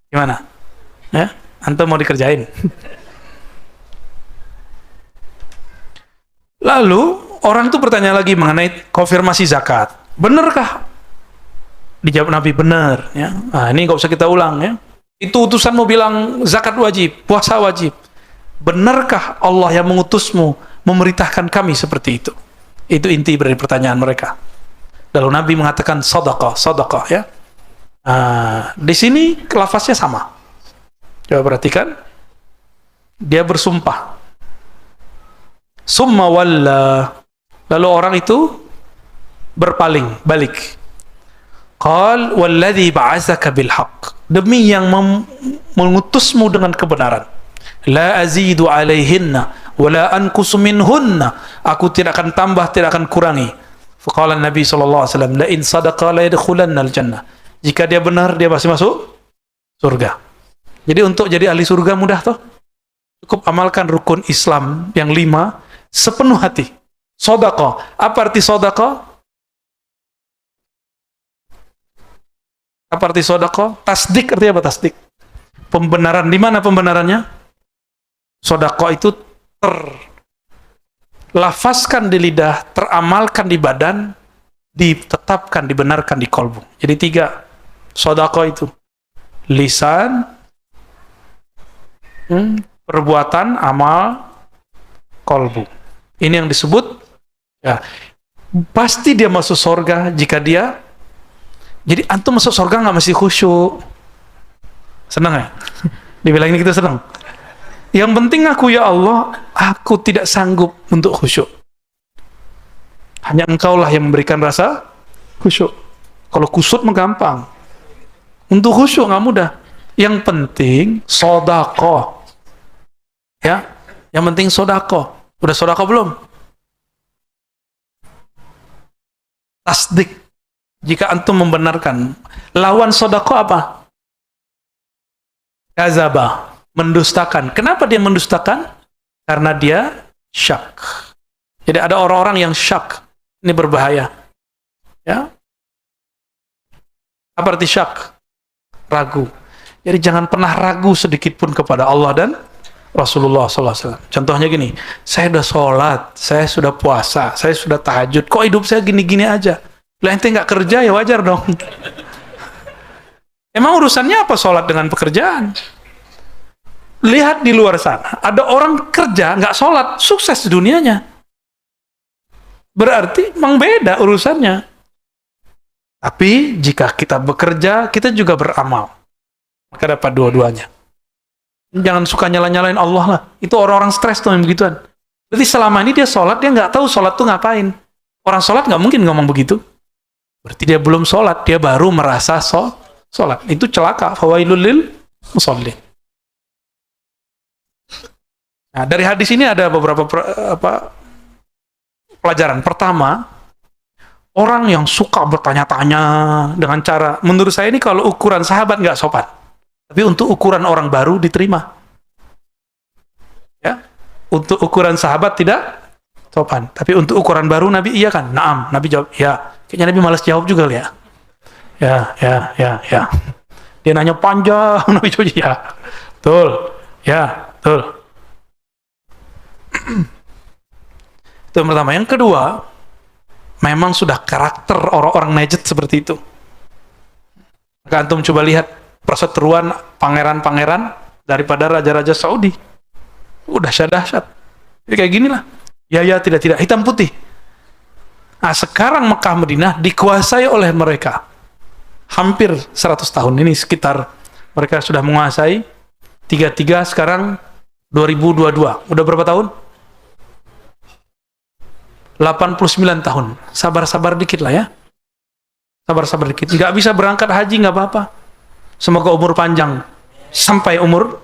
S1: Gimana? Ya, antum mau dikerjain? Lalu orang itu bertanya lagi mengenai konfirmasi zakat. Benarkah? Dijawab Nabi, benar. Ya. Nah, ini nggak usah kita ulang ya. Itu utusanmu bilang zakat wajib, puasa wajib. Benarkah Allah yang mengutusmu memerintahkan kami seperti itu? Itu inti dari pertanyaan mereka. Lalu Nabi mengatakan sadaqah, sadaqah ya. Di sini lafaznya sama. Coba perhatikan. Dia bersumpah. Summa walla. Lalu orang itu berpaling, balik. Qal walladzi ba'atsaka bil haqq. Demi yang mengutusmu dengan kebenaran. La azidu alaihinna wa la anqusu minhunna. Aku tidak akan tambah, tidak akan kurangi. Faqala Nabi sallallahu alaihi wasallam, la in sadaqa la yadkhulanna al jannah. Jika dia benar, dia pasti masuk surga. Jadi untuk jadi ahli surga mudah toh. Cukup amalkan rukun Islam yang 5 sepenuh hati. Shadaqah. Apa arti shadaqah? Apa arti shadaqah? Tasdik artinya apa tasdik? Pembenaran. Di mana pembenarannya? Shadaqah itu terlafazkan di lidah, teramalkan di badan, ditetapkan, dibenarkan di kolbu. Jadi 3 shadaqah itu. Lisan, perbuatan, amal, kolbu. Ini yang disebut ya, pasti dia masuk surga jika dia. Jadi antum masuk surga nggak mesti khusyuk. Senang ya? Dibilang ini kita senang. Yang penting aku ya Allah, aku tidak sanggup untuk khusyuk. Hanya engkaulah yang memberikan rasa khusyuk. Kalau kusut mah gampang. Untuk khusyuk nggak mudah. Yang penting sedekah. Ya, yang penting sedekah. Udah sedekah belum? Tasdik. Jika antum membenarkan, lawan sedekah apa? Kazabah, mendustakan. Kenapa dia mendustakan? Karena dia syak. Jadi ada orang-orang yang syak. Ini berbahaya. Ya. Apa arti syak? Ragu. Jadi jangan pernah ragu sedikit pun kepada Allah dan Rasulullah SAW. Contohnya gini, saya sudah sholat, saya sudah puasa, saya sudah tahajud, kok hidup saya gini-gini aja? Lah ente nggak kerja ya wajar dong. Emang urusannya apa sholat dengan pekerjaan? Lihat di luar sana, ada orang kerja nggak sholat, sukses dunianya. Berarti memang beda urusannya. Tapi jika kita bekerja, kita juga beramal. Maka dapat dua-duanya. Jangan suka nyala-nyalain Allah lah. Itu orang-orang stres tuh yang begituan. Berarti selama ini dia sholat, dia nggak tahu sholat tuh ngapain. Orang sholat nggak mungkin ngomong begitu. Berarti dia belum sholat, dia baru merasa sholat. Itu celaka. Fawailul lil musallin. Nah, dari hadis ini ada beberapa pelajaran. Pertama, orang yang suka bertanya-tanya dengan cara, menurut saya ini kalau ukuran sahabat nggak sopan. Tapi untuk ukuran orang baru diterima. Ya, untuk ukuran sahabat tidak sopan. Tapi untuk ukuran baru Nabi iya kan? Naam, Nabi jawab ya. Kayaknya Nabi malas jawab juga ya. Ya. Dia nanya panjang, Nabi jawab ya. Betul. Ya, betul. Itu yang pertama. Yang kedua, memang sudah karakter orang-orang Najd seperti itu. Maka antum coba lihat perseteruan pangeran-pangeran daripada raja-raja Saudi. Dahsyat. Jadi kayak gini lah. Ya, tidak. Hitam putih. Nah, sekarang Mekah Madinah dikuasai oleh mereka. hampir 100 tahun. Ini sekitar mereka sudah menguasai 33, sekarang 2022. Udah berapa tahun? 89 tahun. Sabar-sabar dikit lah ya. Sabar-sabar dikit. Nggak bisa berangkat haji, nggak apa-apa. Semoga umur panjang. Sampai umur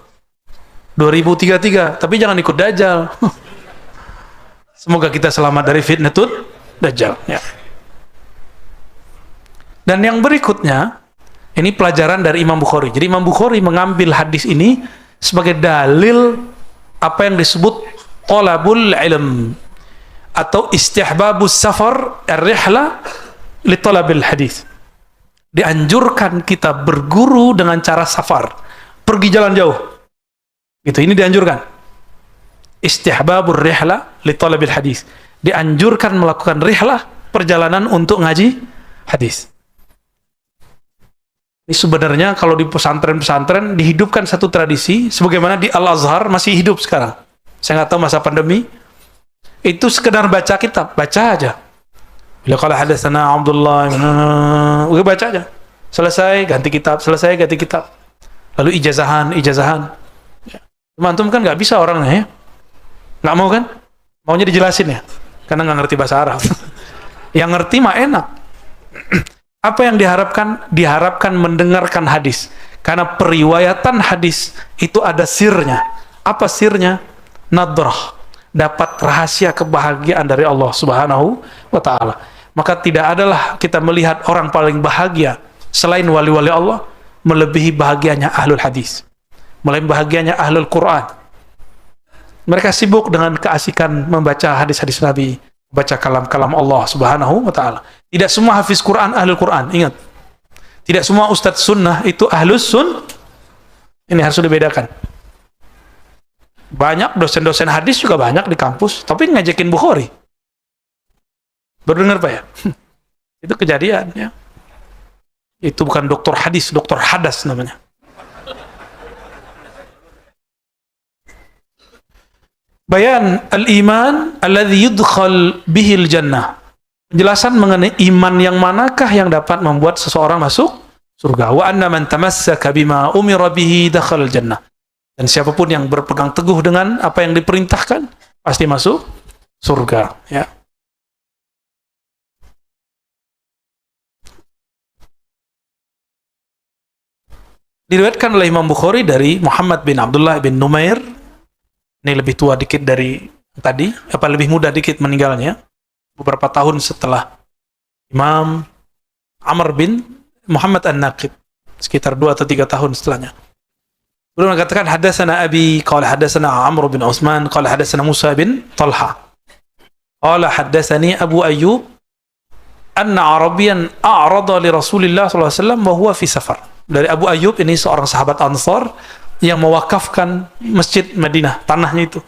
S1: 2033. Tapi jangan ikut Dajjal. Semoga kita selamat dari fitnatut Dajjal. Ya. Dan yang berikutnya, ini pelajaran dari Imam Bukhari. Jadi Imam Bukhari mengambil hadis ini sebagai dalil apa yang disebut talabul ilm atau istihbabus safar ar-rihla li talabil hadis. Dianjurkan kita berguru dengan cara safar, pergi jalan jauh. Gitu, ini dianjurkan. Istihbabur rihla li talabil hadis. Dianjurkan melakukan rihlah, perjalanan untuk ngaji hadis. Ini sebenarnya kalau di pesantren-pesantren dihidupkan satu tradisi, sebagaimana di Al-Azhar masih hidup sekarang. Saya nggak tahu masa pandemi, itu sekedar baca kitab, baca aja. Bila kalau hadatsana Abdullah, baca aja. Selesai ganti kitab, selesai ganti kitab. Lalu ijazahan. Ya. Antum kan nggak bisa orangnya ya, nggak mau kan? Maunya dijelasin ya, karena nggak ngerti bahasa Arab. Yang ngerti mah enak. Apa yang diharapkan? Diharapkan mendengarkan hadis. Karena periwayatan hadis itu ada sirnya. Apa sirnya? Nadrah. Dapat rahasia kebahagiaan dari Allah Subhanahu wa ta'ala. Maka tidak adalah kita melihat orang paling bahagia selain wali-wali Allah melebihi bahagianya ahlul hadis, melebihi bahagianya ahlul Quran. Mereka sibuk dengan keasikan membaca hadis-hadis Nabi, baca kalam-kalam Allah Subhanahu wa ta'ala. Tidak semua hafiz Quran ahlul Quran, ingat. Tidak semua ustadz sunnah itu ahlus sun. Ini harus dibedakan. Banyak dosen-dosen hadis juga banyak di kampus, tapi ngajakin Bukhari. Baru dengar Pak ya? Itu kejadian ya. Itu bukan doktor hadis, doktor hadas namanya. Bayan al-iman alladhi yudkhal bihil jannah. Penjelasan mengenai iman yang manakah yang dapat membuat seseorang masuk surga. Wa anna man tamassaka bima umira bihi dakhala jannah. Dan siapapun yang berpegang teguh dengan apa yang diperintahkan pasti masuk surga, ya. Diriwayatkan oleh Imam Bukhari dari Muhammad bin Abdullah bin Numair. Ini lebih tua dikit dari tadi, apa lebih muda dikit meninggalnya. Beberapa tahun setelah Imam Amr bin Muhammad An-Naqid, sekitar 2 atau 3 tahun setelahnya. Beliau mengatakan hadatsana Abi qala hadatsana Amr bin Utsman qala hadatsana Musa bin Talha qala hadatsani Abu Ayyub anna Arabiyan a'rada li Rasulillah sallallahu alaihi wasallam wa huwa fi safar. Dari Abu Ayyub, ini seorang sahabat Ansar yang mewakafkan Masjid Madinah, tanahnya itu.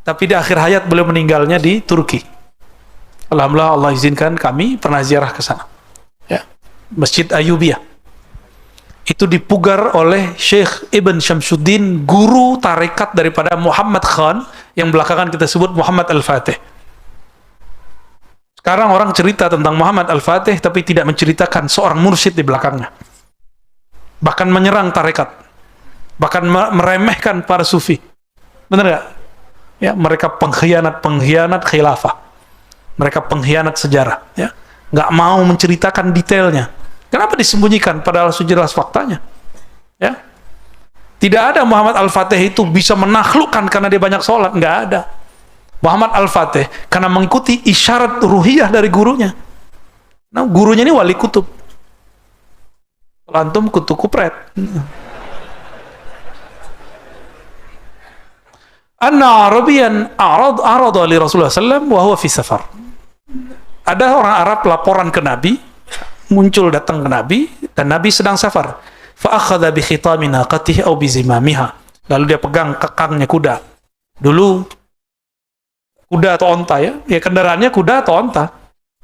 S1: Tapi di akhir hayat beliau meninggalnya di Turki. Alhamdulillah Allah izinkan kami pernah ziarah ke sana. Ya. Masjid Ayyubiyah. Itu dipugar oleh Syekh Ibn Syamsuddin, guru tarekat daripada Muhammad Khan, yang belakangan kita sebut Muhammad Al-Fatih. Sekarang orang cerita tentang Muhammad Al-Fatih, tapi tidak menceritakan seorang mursyid di belakangnya. Bahkan menyerang tarekat. Bahkan meremehkan para sufi. Benar nggak? Ya, mereka pengkhianat khilafah. Mereka pengkhianat sejarah, ya. Nggak mau menceritakan detailnya. Kenapa disembunyikan padahal sudah jelas faktanya? Ya. Tidak ada Muhammad Al-Fatih itu bisa menaklukkan karena dia banyak sholat, nggak ada. Muhammad Al-Fatih karena mengikuti isyarat ruhiyah dari gurunya. Nah, gurunya ini wali kutub. Kalau antum kutu kupret. Anna Arabiyan arada li Rasulullah sallam wa huwa fi safar. Ada orang Arab laporan ke Nabi, muncul datang ke Nabi, dan Nabi sedang safar. Fa akhadha bi khitami naqatihi aw bi zimamiha. Lalu dia pegang kekangnya kuda. Dulu kuda atau onta, ya. Ya, kendaraannya kuda atau onta.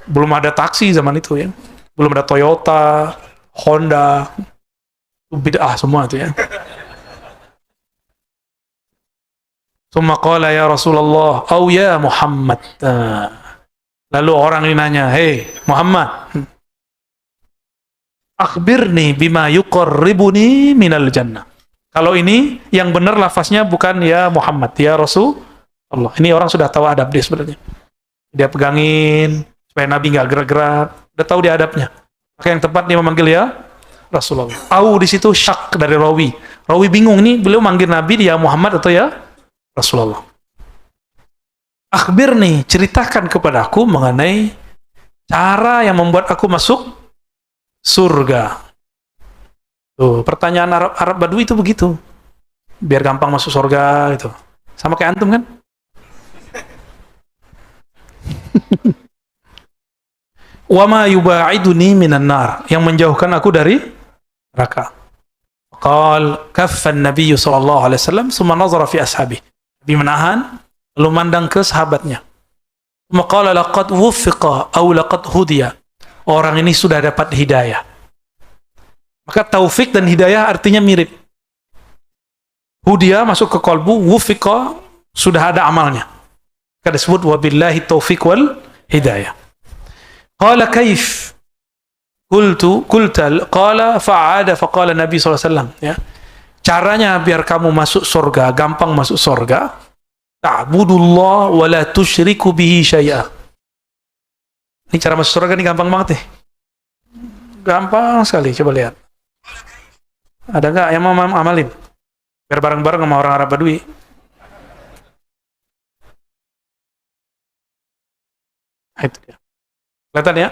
S1: Belum ada taksi zaman itu, ya. Belum ada Toyota, Honda, bid'ah semua itu, ya. Summa qala ya Rasulullah au ya Muhammad. Lalu orang ini nanya, "Hei Muhammad, Akhbirni bima yuqarribuni minal jannah. Kalau ini yang benar lafaznya bukan ya Muhammad, ya Rasulullah. Ini orang sudah tahu adab dia sebenarnya. Dia pegangin supaya Nabi nggak gerak-gerak. Udah tahu dia adabnya. Maka yang tepat dia memanggil ya Rasulullah. Au di situ syak dari rawi. Rawi bingung nih, beliau manggil Nabi dia Muhammad atau ya Rasulullah. Akhbirni, ceritakan kepadaku mengenai cara yang membuat aku masuk surga. Tuh, pertanyaan Arab Badui itu begitu. Biar gampang masuk surga itu. Sama kayak antum kan? Wa ma yuba'iduni minan nar, yang menjauhkan aku dari neraka. Qal kaffan Nabi sallallahu alaihi wasallam summa nazara fi ashabi. Nabi menahan lalu mandang ke sahabatnya. Maqala laqad wuffiqa aw laqad hudiya. Orang ini sudah dapat hidayah. Maka taufik dan hidayah artinya mirip. Hudiya masuk ke kalbu, wuffiqa sudah ada amalnya. Maka disebut wabillahi taufiq wal hidayah. Qala kaif? Qala fa'ada faqala Nabi SAW. Ya. Caranya biar kamu masuk surga, gampang masuk surga, ta'budullah wa la tusyriku bihi syai'a. Ini cara masuk surga ini gampang banget nih. Gampang sekali, coba lihat. Ada nggak yang mau amalin? Biar bareng-bareng sama orang Arab Badui. Itu dia. Kelihatan ya?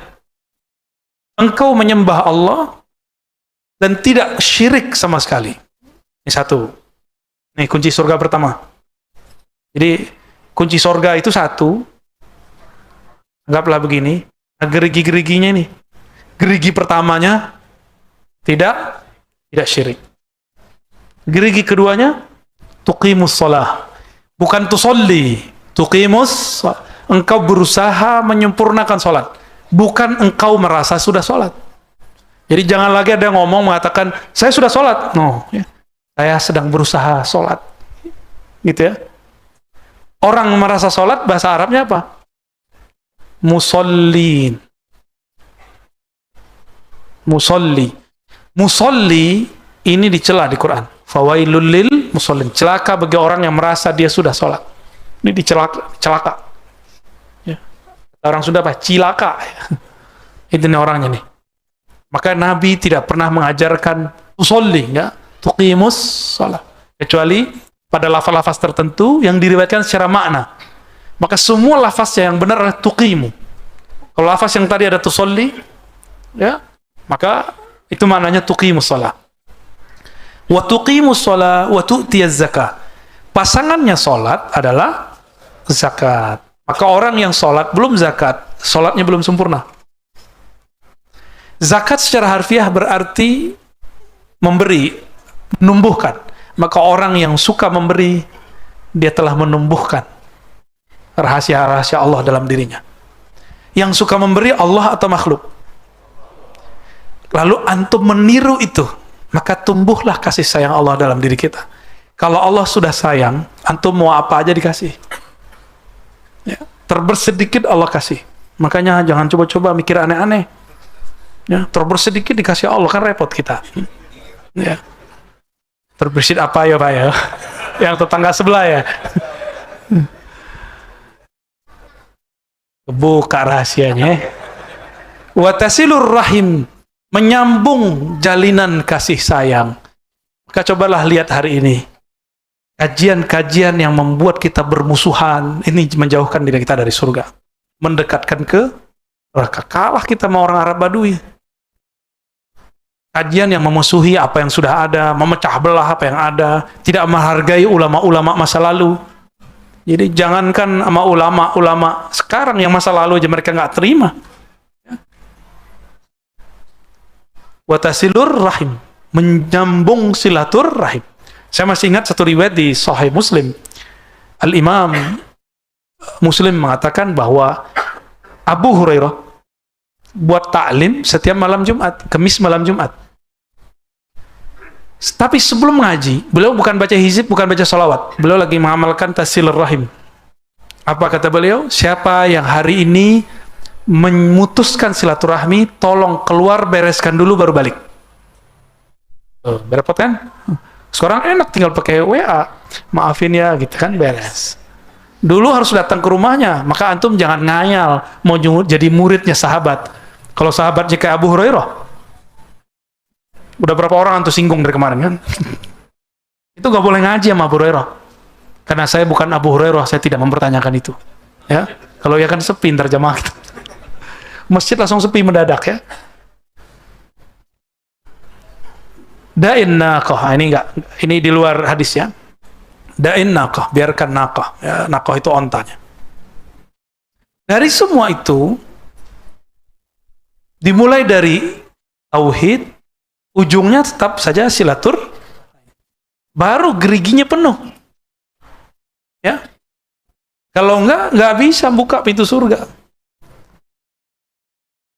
S1: Engkau menyembah Allah dan tidak syirik sama sekali. Ini satu. Ini kunci surga pertama. Jadi kunci surga itu satu. Anggaplah begini. Nah, gerigi-geriginya ini. Gerigi pertamanya tidak syirik. Gerigi keduanya tuqimus shalah. Bukan tusolli, tuqimus. Engkau berusaha menyempurnakan sholat. Bukan engkau merasa sudah sholat. Jadi jangan lagi ada yang ngomong mengatakan saya sudah sholat. No, ya. Saya sedang berusaha sholat. Gitu ya. Orang merasa sholat bahasa Arabnya apa? Musallin. Musalli. Musalli ini dicela di Quran. Fawailul lil musallin. Celaka bagi orang yang merasa dia sudah sholat. Ini celaka. Orang sudah apa? Cilaka. Itu nih orangnya nih. Maka Nabi tidak pernah mengajarkan usolli, ya, tuqimus shalah, kecuali pada lafaz-lafaz tertentu yang diriwayatkan secara makna. Maka semua lafaznya yang benar adalah tuqimu. Kalau lafaz yang tadi ada tusolli, ya, maka itu maknanya tuqimus shalah. Wa tuqimus shalah wa tu'tiyaz zakah. Pasangannya salat adalah zakat. Maka orang yang sholat belum zakat, sholatnya belum sempurna. Zakat secara harfiah berarti memberi, menumbuhkan. Maka orang yang suka memberi, dia telah menumbuhkan rahasia-rahasia Allah dalam dirinya. Yang suka memberi Allah atau makhluk. Lalu antum meniru itu, maka tumbuhlah kasih sayang Allah dalam diri kita. Kalau Allah sudah sayang, antum mau apa aja dikasih. Ya, terbersedikit Allah kasih. Makanya jangan coba-coba mikir aneh-aneh. Ya, terbersedikit dikasih Allah, kan repot kita. Ya. Terbersit apa ya Pak ya? Yang tetangga sebelah ya. Buka rahasianya. Wa tasilur rahim, menyambung jalinan kasih sayang. Maka cobalah lihat hari ini. Kajian-kajian yang membuat kita bermusuhan, ini menjauhkan diri kita dari surga. Mendekatkan ke neraka. Kalah kita sama orang Arab Badui. Kajian yang memusuhi apa yang sudah ada, memecah belah apa yang ada, tidak menghargai ulama-ulama masa lalu. Jadi jangankan sama ulama-ulama sekarang yang masa lalu aja mereka nggak terima. Watasilur rahim, menyambung silatur rahim. Saya masih ingat satu riwayat di Sahih Muslim. Al-Imam Muslim mengatakan bahwa Abu Hurairah buat taklim setiap malam Jumat, Kamis malam Jumat. Tapi sebelum ngaji, beliau bukan baca hizib, bukan baca salawat. Beliau lagi mengamalkan tasilur rahim. Apa kata beliau? Siapa yang hari ini memutuskan silaturahmi, tolong keluar bereskan dulu baru balik. Berapa kan? Sekarang enak tinggal pakai WA, maafin ya gitu kan, beres. Dulu harus datang ke rumahnya, maka antum jangan ngayal mau jadi muridnya sahabat. Kalau sahabatnya kayak Abu Hurairah, udah berapa orang antum singgung dari kemarin kan? Itu gak boleh ngaji sama Abu Hurairah, karena saya bukan Abu Hurairah, saya tidak mempertanyakan itu. Ya, kalau ya kan sepi ntar jamaah kita. Masjid langsung sepi mendadak ya. Da'in naqah, ini di luar hadis ya. Da'in naqah, biarkan naqah. Ya, naqah itu ontanya. Dari semua itu, dimulai dari tauhid, ujungnya tetap saja silatur, baru geriginya penuh. Ya, kalau nggak bisa buka pintu surga.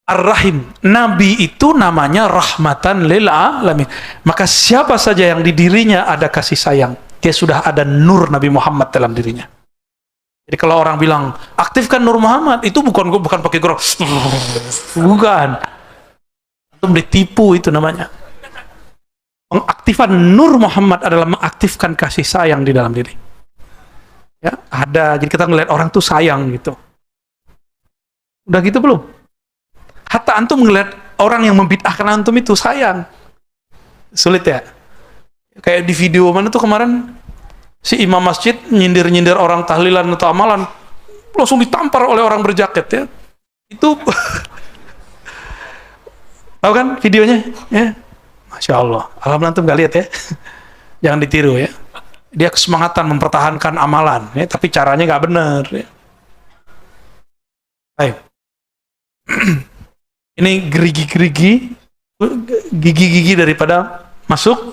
S1: Ar-Rahim, Nabi itu namanya rahmatan lil alamin. Maka siapa saja yang di dirinya ada kasih sayang, dia sudah ada nur Nabi Muhammad dalam dirinya. Jadi kalau orang bilang aktifkan nur Muhammad, itu bukan pakai gerak, bukan. Itu ditipu, itu namanya. Pengaktifan nur Muhammad adalah mengaktifkan kasih sayang di dalam diri. Ya, ada. Jadi kita ngelihat orang tuh sayang gitu. Udah gitu belum? Hatta antum ngelihat orang yang membid'ahkan antum itu sayang. Sulit ya? Kayak di video mana tuh kemarin, si imam masjid nyindir-nyindir orang tahlilan atau amalan, langsung ditampar oleh orang berjaket ya. Itu tahu kan videonya? Ya. Masya Allah. Alhamdulillah antum gak lihat ya. Jangan ditiru ya. Dia kesemangatan mempertahankan amalan ya, tapi caranya gak benar ya. Ayo. Ini gigi-gigi daripada masuk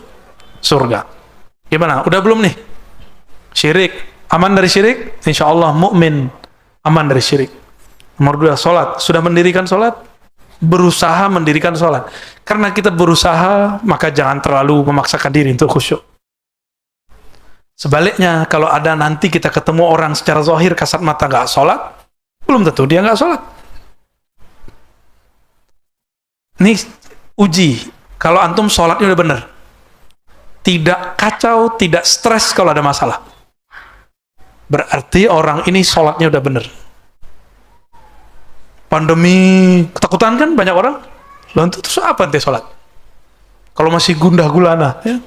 S1: surga. Gimana? Udah belum nih? Syirik. Aman dari syirik? Insya Allah mukmin aman dari syirik. Nomor 2, sholat. Sudah mendirikan sholat? Berusaha mendirikan sholat. Karena kita berusaha, maka jangan terlalu memaksakan diri untuk khusyuk. Sebaliknya, kalau ada nanti kita ketemu orang secara zahir kasat mata nggak sholat, belum tentu dia nggak sholat. Ini uji, kalau antum sholatnya udah bener, tidak kacau, tidak stres kalau ada masalah, berarti orang ini sholatnya udah bener. Pandemi, ketakutan kan banyak orang, lalu terus apa nanti sholat? Kalau masih gundah gulana, ya?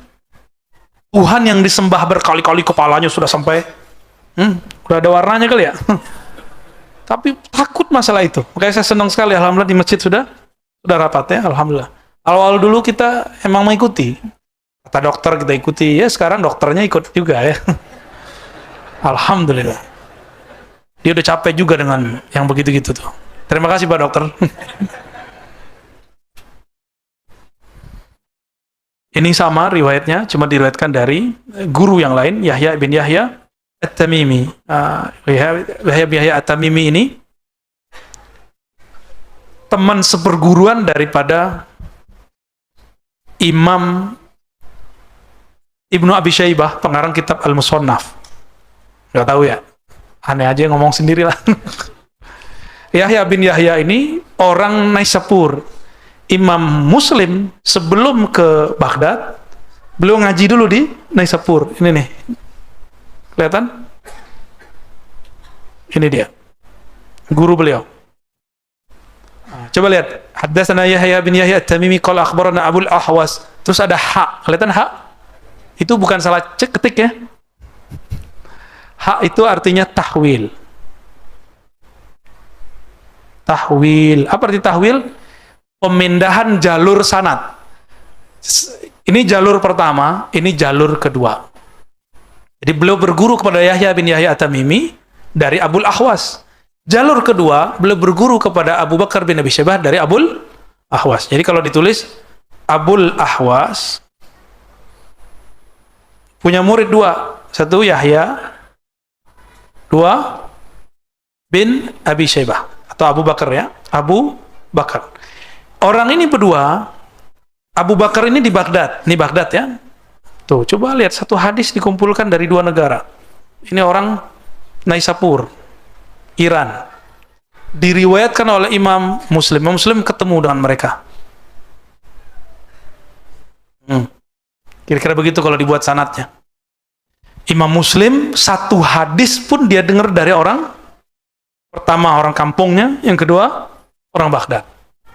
S1: Tuhan yang disembah berkali-kali kepalanya sudah sampai, udah ada warnanya kali ya, tapi takut masalah itu. Makanya saya senang sekali, alhamdulillah di masjid sudah rapat ya, alhamdulillah. Awal dulu kita emang mengikuti, kata dokter kita ikuti, ya sekarang dokternya ikut juga ya. Alhamdulillah. Dia udah capek juga dengan yang begitu-gitu tuh. Terima kasih Pak Dokter. Ini sama riwayatnya, cuma diriwayatkan dari guru yang lain, Yahya bin Yahya At-Tamimi. Yahya bin Yahya At-Tamimi ini teman seperguruan daripada Imam Ibnu Abi Syaibah, pengarang kitab Al-Musannaf. Gak tahu ya, aneh aja ngomong sendiri lah. Yahya bin Yahya ini orang Naisapur. Imam Muslim sebelum ke Baghdad, beliau ngaji dulu di Naisapur. Ini nih, kelihatan? Ini dia, guru beliau. Coba lihat, haddatsana Yahya bin Yahya At-Tamimi qala akhbarana Abul Ahwas. Terus ada ha, kelihatan ha? Itu bukan salah ketik ya. Ha itu artinya tahwil. Tahwil. Apa arti tahwil? Pemindahan jalur sanad. Ini jalur pertama, ini jalur kedua. Jadi beliau berguru kepada Yahya bin Yahya At-Tamimi dari Abul Ahwas. Jalur kedua, beliau berguru kepada Abu Bakar bin Abi Syaibah dari Abul Ahwas. Jadi kalau ditulis Abul Ahwas punya murid dua. Satu Yahya, dua bin Abi Syaibah atau Abu Bakar ya. Abu Bakar. Orang ini berdua, Abu Bakar ini di Baghdad. Ini Baghdad ya. Tuh, coba lihat satu hadis dikumpulkan dari dua negara. Ini orang Naisapur, Iran. Diriwayatkan oleh Imam Muslim. Imam Muslim ketemu dengan mereka. Kira-kira begitu kalau dibuat sanadnya. Imam Muslim satu hadis pun dia dengar dari orang pertama orang kampungnya, yang kedua orang Baghdad.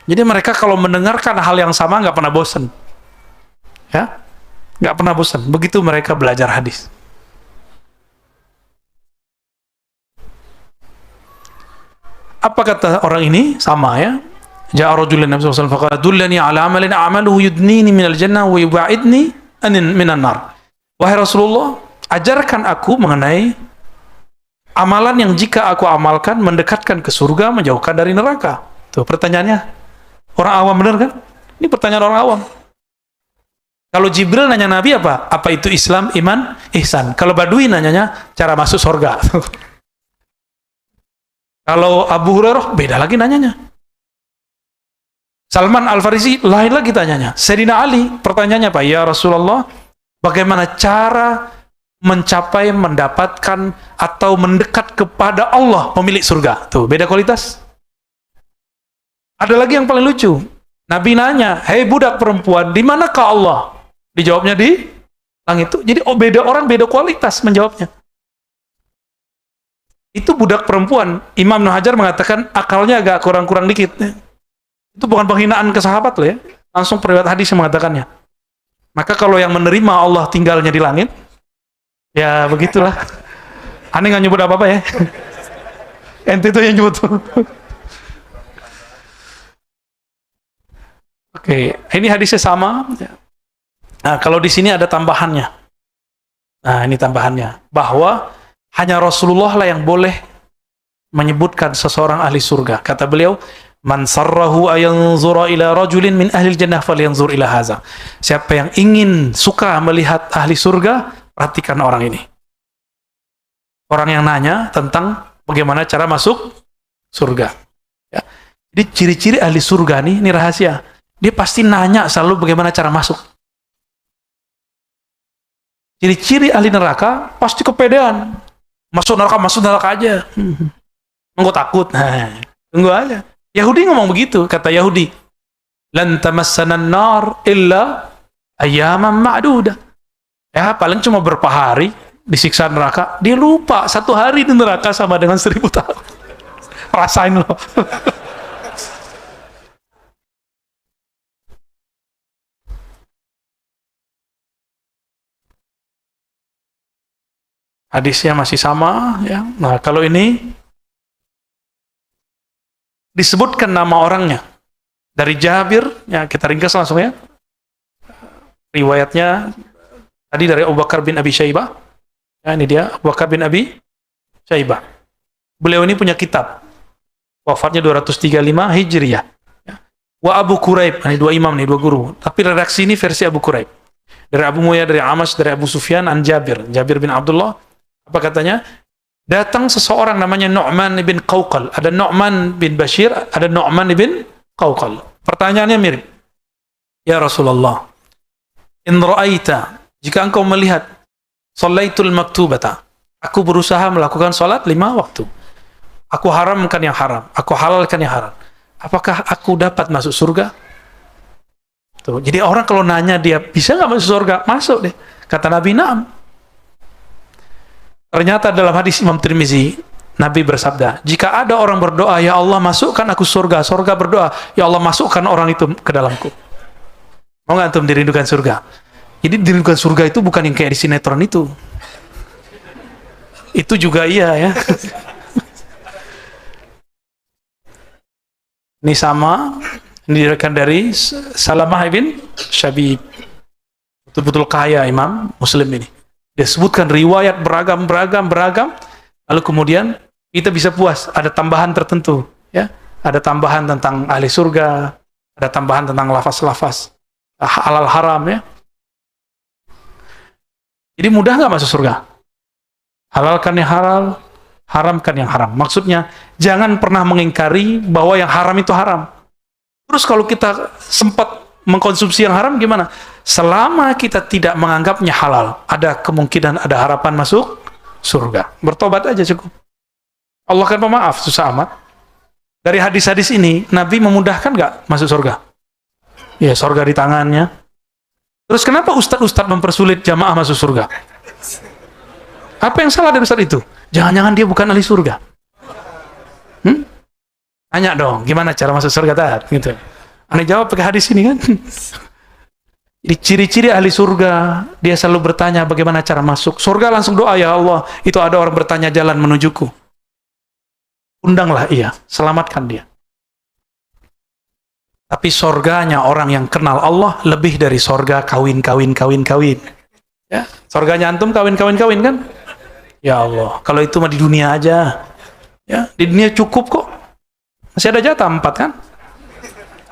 S1: Jadi mereka kalau mendengarkan hal yang sama nggak pernah bosan, ya, nggak pernah bosan. Begitu mereka belajar hadis. Apa kata orang ini? Sama ya. Ja'a rajulun Nabi sallallahu alaihi wasallam faqala dullani ala amalin a'maluhu yudnini minal jannah wa yub'idni minan nar. Wahai Rasulullah, ajarkan aku mengenai amalan yang jika aku amalkan mendekatkan ke surga, menjauhkan dari neraka. Tuh pertanyaannya. Orang awam benar kan? Ini pertanyaan orang awam. Kalau Jibril nanya Nabi apa? Apa itu Islam, iman, ihsan. Kalau Badui nanyanya cara masuk surga. Kalau Abu Hurairah beda lagi nanyanya. Salman Al-Farisi lain lagi tanyanya. Sayyidina Ali pertanyaannya apa? Ya Rasulullah, bagaimana cara mencapai, mendapatkan atau mendekat kepada Allah, pemilik surga? Tuh, beda kualitas. Ada lagi yang paling lucu. Nabi nanya, "Hei budak perempuan, di manakah Allah?" Dijawabnya di langit itu. Jadi beda orang, beda kualitas menjawabnya. Itu budak perempuan. Imam Ibnu Hajar mengatakan akalnya agak kurang-kurang dikit. Itu bukan penghinaan ke sahabat loh ya. Langsung periwayat hadis yang mengatakannya. Maka kalau yang menerima Allah tinggalnya di langit, ya begitulah. Aneh nggak nyebut apa-apa ya. Ente itu yang nyebut. Oke, ini hadisnya sama. Nah, kalau di sini ada tambahannya. Nah, ini tambahannya. Bahwa hanya Rasulullah lah yang boleh menyebutkan seseorang ahli surga. Kata beliau, "Man sarrahu ayanzura ila rajulin min ahli jannah falyanzur ila haza." Siapa yang ingin suka melihat ahli surga, perhatikan orang ini. Orang yang nanya tentang bagaimana cara masuk surga. Ya. Jadi ciri-ciri ahli surga nih, ini rahasia. Dia pasti nanya selalu bagaimana cara masuk. Ciri-ciri ahli neraka pasti kepedean. Masuk neraka aja. Enggak takut. Nah, tunggu aja. Yahudi ngomong begitu, kata Yahudi. Lan tamassana an-nar illa ayyaman ma'dudah. Ya, paling cuma berapa hari disiksa neraka. Dia lupa, 1 hari di neraka sama dengan 1000 tahun. Rasain loh. Hadisnya masih sama ya. Nah, kalau ini disebutkan nama orangnya dari Jabir, ya kita ringkas langsung ya. Riwayatnya tadi dari Abu Bakar bin Abi Syaibah. Ya, ini dia Abu Bakar bin Abi Syaibah. Beliau ini punya kitab. Wafatnya 235 Hijriyah. Ya. Wa Abu Quraib, ini 2 imam nih, 2 guru. Tapi redaksi ini versi Abu Quraib. Dari Abu Muayyah, dari Amash, dari Abu Sufyan, an Jabir bin Abdullah. Apa katanya? Datang seseorang namanya Nu'man bin Qawqal. Ada Nu'man bin Bashir, ada Nu'man bin Qawqal. Pertanyaannya mirip. Ya Rasulullah, in ra'aita, jika engkau melihat sholaitul maktubata, aku berusaha melakukan salat 5 waktu. Aku haramkan yang haram, aku halalkan yang haram. Apakah aku dapat masuk surga? Tuh, jadi orang kalau nanya dia bisa nggak masuk surga? Masuk deh. Kata Nabi, na'am. Ternyata dalam hadis Imam Tirmizi, Nabi bersabda, jika ada orang berdoa, ya Allah masukkan aku surga, surga berdoa, ya Allah masukkan orang itu ke dalamku. Mau nggak antum dirindukan surga? Jadi dirindukan surga itu bukan yang kayak di sinetron itu. Itu juga iya ya. Ini sama, ini diriwayatkan dari Salamah bin Syabib. Betul-betul kaya Imam Muslim ini. Dia sebutkan riwayat beragam, lalu kemudian kita bisa puas, ada tambahan tertentu, ya, ada tambahan tentang ahli surga, ada tambahan tentang lafaz-lafaz halal haram, ya. Jadi mudah nggak masuk surga? Halalkan yang halal, haramkan yang haram. Maksudnya jangan pernah mengingkari bahwa yang haram itu haram. Terus kalau kita sempat mengkonsumsi yang haram gimana? Selama kita tidak menganggapnya halal, ada kemungkinan, ada harapan masuk surga. Bertobat aja cukup. Allah kan pemaaf, susah amat. Dari hadis-hadis ini, Nabi memudahkan nggak masuk surga? Ya, surga di tangannya. Terus kenapa ustadz-ustadz mempersulit jamaah masuk surga? Apa yang salah dari ustadz itu? Jangan-jangan dia bukan ahli surga. Tanya dong, gimana cara masuk surga tadi? Gitu. Aneh jawab pakai hadis ini kan. Di ciri-ciri ahli surga, dia selalu bertanya bagaimana cara masuk. Surga langsung doa, ya Allah, itu ada orang bertanya jalan menujuku. Undanglah ia, selamatkan dia. Tapi surganya orang yang kenal Allah lebih dari surga kawin. Ya, surganya antum kawin kan? Ya Allah, kalau itu mah di dunia aja. Ya, di dunia cukup kok. Masih ada jatah 4 kan?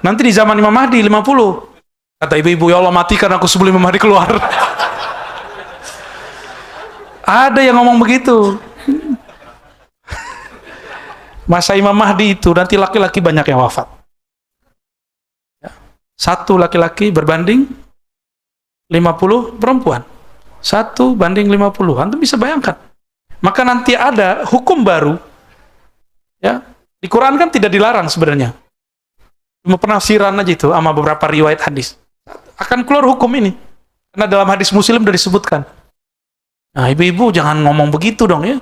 S1: Nanti di zaman Imam Mahdi 50. Kata ibu-ibu, ya Allah matikan aku sebelum Imam Mahdi keluar. Ada yang ngomong begitu. Masa Imam Mahdi itu nanti laki-laki banyak yang wafat. Satu laki-laki berbanding 50 perempuan. 1 banding 50. Antum bisa bayangkan. Maka nanti ada hukum baru. Ya, di Quran kan tidak dilarang sebenarnya. Cuma penafsiran aja itu sama beberapa riwayat hadis. Akan keluar hukum ini. Karena dalam hadis Muslim sudah disebutkan. Nah, ibu-ibu jangan ngomong begitu dong ya.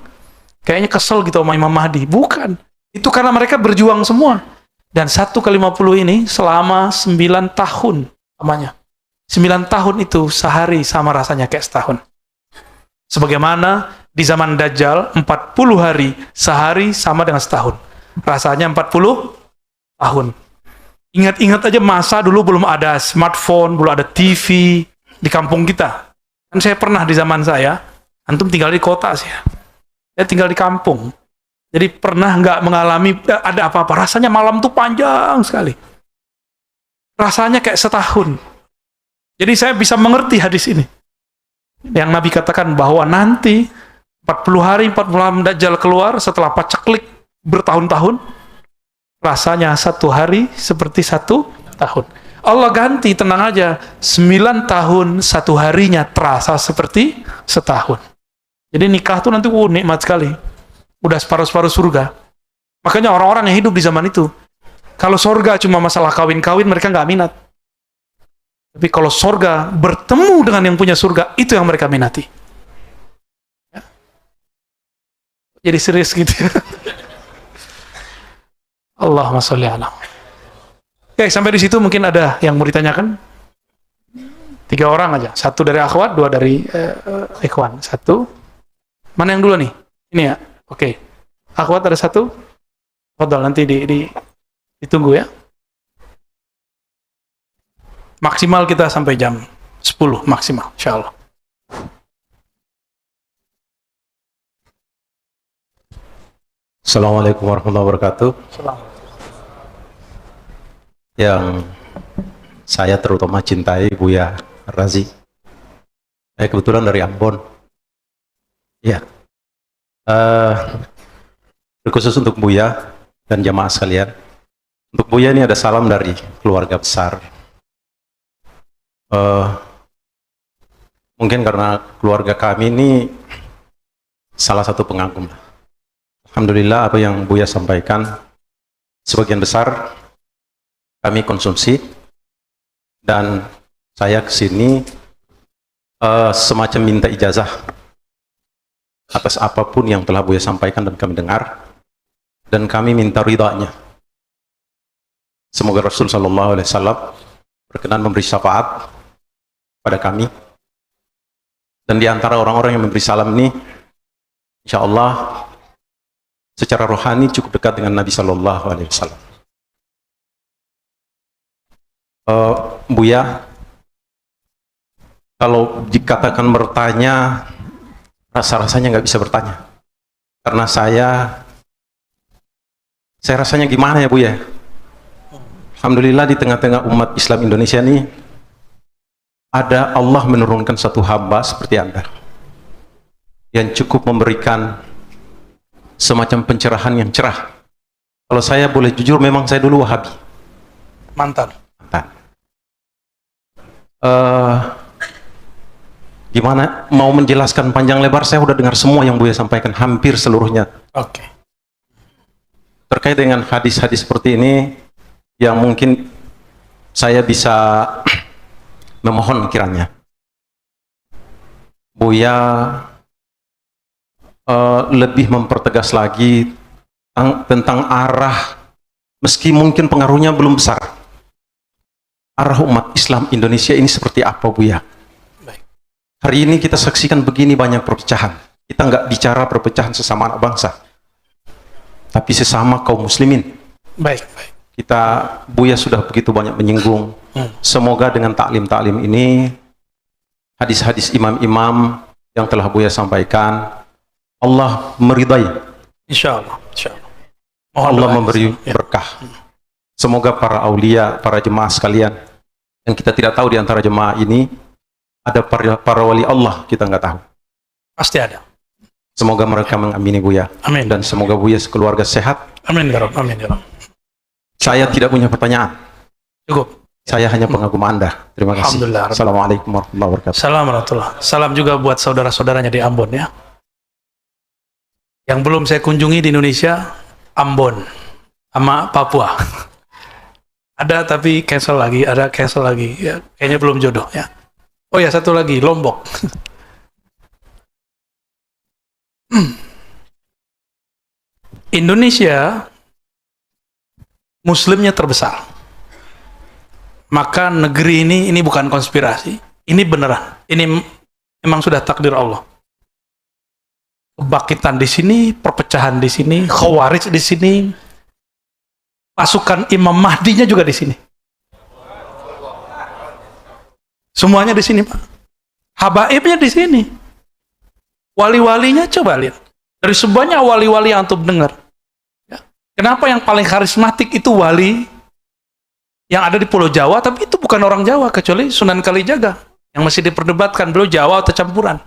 S1: Kayaknya kesel gitu sama Imam Mahdi. Bukan. Itu karena mereka berjuang semua. Dan 1 kali 50 ini selama 9 tahun namanya. 9 tahun itu sehari sama rasanya kayak setahun. Sebagaimana di zaman Dajjal 40 hari sehari sama dengan setahun. Rasanya 40 tahun. Ingat-ingat aja masa dulu belum ada smartphone, belum ada TV di kampung kita. Kan saya pernah di zaman saya, antum tinggal di kota sih. Saya tinggal di kampung. Jadi pernah nggak mengalami ada apa-apa. Rasanya malam tuh panjang sekali. Rasanya kayak setahun. Jadi saya bisa mengerti hadis ini. Yang Nabi katakan bahwa nanti 40 hari, 40 malam Dajjal keluar setelah paceklik bertahun-tahun, rasanya 1 hari seperti 1 tahun. Allah ganti, tenang aja, 9 tahun 1 harinya terasa seperti setahun. Jadi nikah tuh nanti nikmat sekali. Udah separuh-separuh surga. Makanya orang-orang yang hidup di zaman itu, kalau surga cuma masalah kawin-kawin, mereka nggak minat. Tapi kalau surga bertemu dengan yang punya surga, itu yang mereka minati. Ya. Jadi serius gitu ya. Allahumma sholli ala. Oke, sampai di situ mungkin ada yang mau ditanyakan. 3 orang aja. 1 dari akhwat, 2 dari ikhwan. 1. Mana yang dulu nih? Ini ya. Oke. Akhwat ada 1. Fadhal, nanti ditunggu ya. Maksimal kita sampai jam 10 maksimal, insyaallah.
S2: Assalamualaikum warahmatullahi wabarakatuh. Yang saya terutama cintai Buya Razi. Saya kebetulan dari Ambon. Ya. Khusus untuk Buya dan jamaah sekalian. Untuk Buya ini ada salam dari keluarga besar. Mungkin karena keluarga kami ini salah satu pengagum. Alhamdulillah apa yang Buya sampaikan sebagian besar kami konsumsi, dan saya kesini semacam minta ijazah atas apapun yang telah Buya sampaikan dan kami dengar, dan kami minta ridhanya. Semoga Rasul Sallallahu Alaihi Wasallam berkenan memberi syafaat pada kami, dan di antara orang-orang yang memberi salam ini insya Allah secara rohani cukup dekat dengan Nabi Sallallahu Alaihi Wasallam. Buya, kalau dikatakan bertanya, rasa-rasanya nggak bisa bertanya, karena saya rasanya gimana ya Buya? Alhamdulillah di tengah-tengah umat Islam Indonesia ini ada Allah menurunkan satu hamba seperti Anda yang cukup memberikan semacam pencerahan yang cerah. Kalau saya boleh jujur, memang saya dulu Wahabi.
S1: Mantan.
S2: Gimana mau menjelaskan panjang lebar, saya udah dengar semua yang Buya sampaikan, hampir seluruhnya.
S1: Oke.
S2: terkait dengan hadis-hadis seperti ini yang mungkin saya bisa memohon kiranya Buya lebih mempertegas lagi tentang arah, meski mungkin pengaruhnya belum besar, arah umat Islam Indonesia ini seperti apa, Buya? Hari ini kita saksikan begini banyak perpecahan. Kita nggak bicara perpecahan sesama anak bangsa, tapi sesama kaum muslimin.
S1: Baik.
S2: Kita, Buya sudah begitu banyak menyinggung. Semoga dengan taklim-taklim ini, hadis-hadis imam-imam yang telah Buya sampaikan, Allah meridai.
S1: Insya Allah.
S2: Allah memberi berkah. Semoga para aulia, para jemaah sekalian, yang kita tidak tahu di antara jemaah ini, ada para wali Allah, kita nggak tahu.
S1: Pasti ada.
S2: Semoga mereka mengamini Buya.
S1: Amin.
S2: Dan semoga Buya sekeluarga sehat.
S1: Amin ya Rabb. Amin ya Rabb.
S2: Saya tidak punya pertanyaan.
S1: Cukup.
S2: Saya hanya pengagum Anda. Terima kasih.
S1: Alhamdulillah.
S2: Assalamualaikum warahmatullahi wabarakatuh.
S1: Assalamualaikum warahmatullahi wabarakatuh. Salam juga buat saudara-saudaranya di Ambon ya. Yang belum saya kunjungi di Indonesia, Ambon sama Papua. Ada tapi cancel lagi, ya, kayaknya belum jodoh ya. Oh ya, satu lagi, Lombok. Indonesia muslimnya terbesar. Maka negeri ini bukan konspirasi, ini beneran. Ini memang sudah takdir Allah. Kebangkitan di sini, perpecahan di sini, khawarij di sini, pasukan Imam Mahdinya juga di sini. Semuanya di sini, Pak. Habaibnya di sini. Wali-walinya coba lihat. Dari sebanyak wali-wali yang antum dengar. Ya. Kenapa yang paling karismatik itu wali yang ada di Pulau Jawa, tapi itu bukan orang Jawa, kecuali Sunan Kalijaga yang masih diperdebatkan, beliau Jawa atau campuran.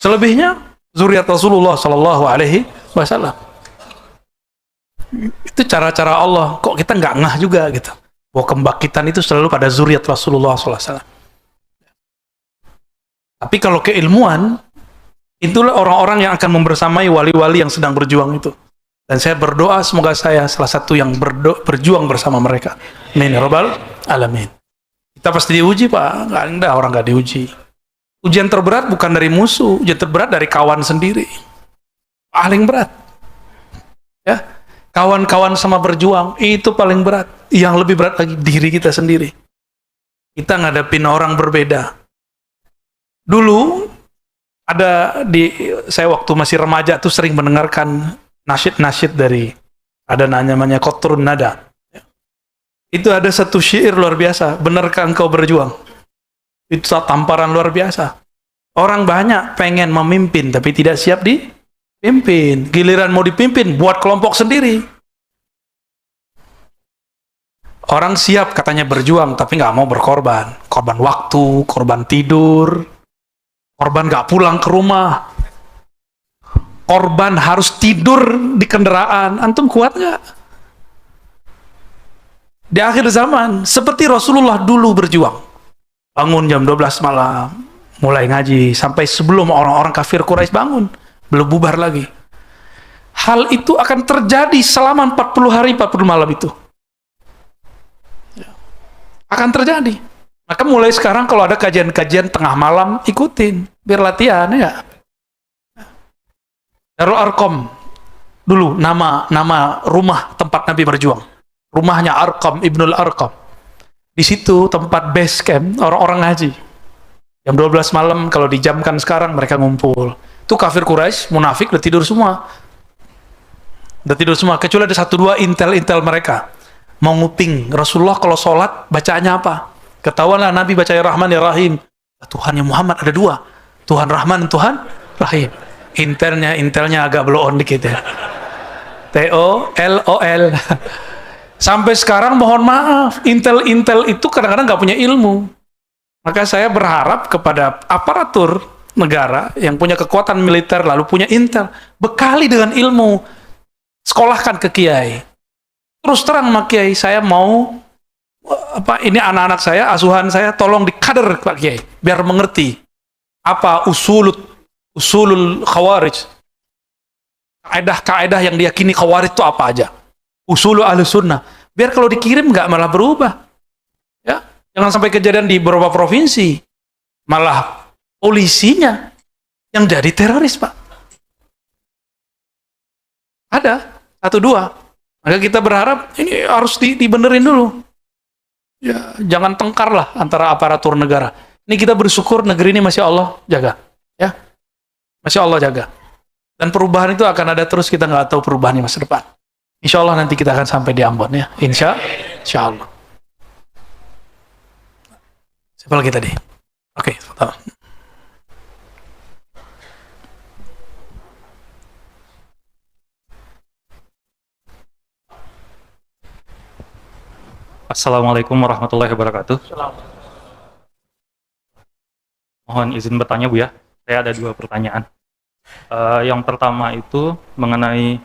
S1: Selebihnya zuriat Rasulullah Sallallahu Alaihi Wasallam. Itu cara-cara Allah. Kok kita nggak ngah juga gitu? Bahwa kebangkitan itu selalu pada zuriat Rasulullah Sallallahu Alaihi Wasallam. Tapi kalau keilmuan, itulah orang-orang yang akan membersamai wali-wali yang sedang berjuang itu. Dan saya berdoa semoga saya salah satu yang berjuang bersama mereka. Amin ya Rabbal Alamin. Kita pasti diuji, Pak. Nggak ada orang nggak diuji. Ujian terberat bukan dari musuh, ujian terberat dari kawan sendiri. Paling berat. Ya, kawan-kawan sama berjuang, itu paling berat. Yang lebih berat lagi, diri kita sendiri. Kita ngadepin orang berbeda. Dulu, saya waktu masih remaja tuh sering mendengarkan nasyid-nasyid dari, ada namanya Qatrun Nada. Itu ada satu syair luar biasa, benarkah engkau berjuang? Itu tamparan luar biasa. Orang banyak pengen memimpin tapi tidak siap dipimpin. Giliran mau dipimpin buat kelompok sendiri. Orang siap katanya berjuang tapi nggak mau berkorban. Korban waktu, korban tidur, korban nggak pulang ke rumah, korban harus tidur di kendaraan. Antum kuat nggak? Di akhir zaman seperti Rasulullah dulu berjuang. Bangun jam 12 malam, mulai ngaji, sampai sebelum orang-orang kafir Quraisy bangun, belum bubar lagi. Hal itu akan terjadi selama 40 hari, 40 malam itu. Akan terjadi. Maka mulai sekarang kalau ada kajian-kajian tengah malam, ikutin, biar latihan ya. Darul Arqam, dulu nama rumah tempat Nabi berjuang. Rumahnya Arqam, Ibnul Arqam. Di situ tempat base camp orang-orang ngaji. Jam 12 malam kalau dijamkan sekarang mereka ngumpul. Itu kafir Quraisy, munafik udah tidur semua. Kecuali ada 1-2 intel mereka. Mau nguping Rasulullah kalau sholat bacaannya apa? Ketahuanlah Nabi baca ya Rahman ya Rahim. Tuhan yang Muhammad ada 2. Tuhan Rahman, Tuhan Rahim. Intelnya agak blow on dikit ya. TOLOL. Sampai sekarang mohon maaf, intel itu kadang-kadang nggak punya ilmu. Maka saya berharap kepada aparatur negara yang punya kekuatan militer lalu punya intel, bekali dengan ilmu, sekolahkan ke kiai. Terus terang sama kiai, saya mau ini anak-anak saya, asuhan saya, tolong dikader Pak Kiai, biar mengerti apa usulul khawarij. Kaedah-kaedah yang diyakini Khawarij itu apa aja. Usul Ahlus Sunnah. Biar kalau dikirim nggak malah berubah. Ya, jangan sampai kejadian di beberapa provinsi malah polisinya yang jadi teroris, Pak. Ada satu dua. Maka kita berharap ini harus dibenerin dulu. Ya, jangan tengkar lah antara aparatur negara. Ini kita bersyukur negeri ini masih Allah jaga. Ya, masih Allah jaga. Dan perubahan itu akan ada terus, kita nggak tahu perubahannya masa depan. Insya Allah nanti kita akan sampai di Ambon ya. Insya Allah. Siapa lagi tadi? Oke, betul.
S3: Assalamualaikum warahmatullahi wabarakatuh. Mohon izin bertanya, Bu ya. Saya ada 2 pertanyaan. Yang pertama itu mengenai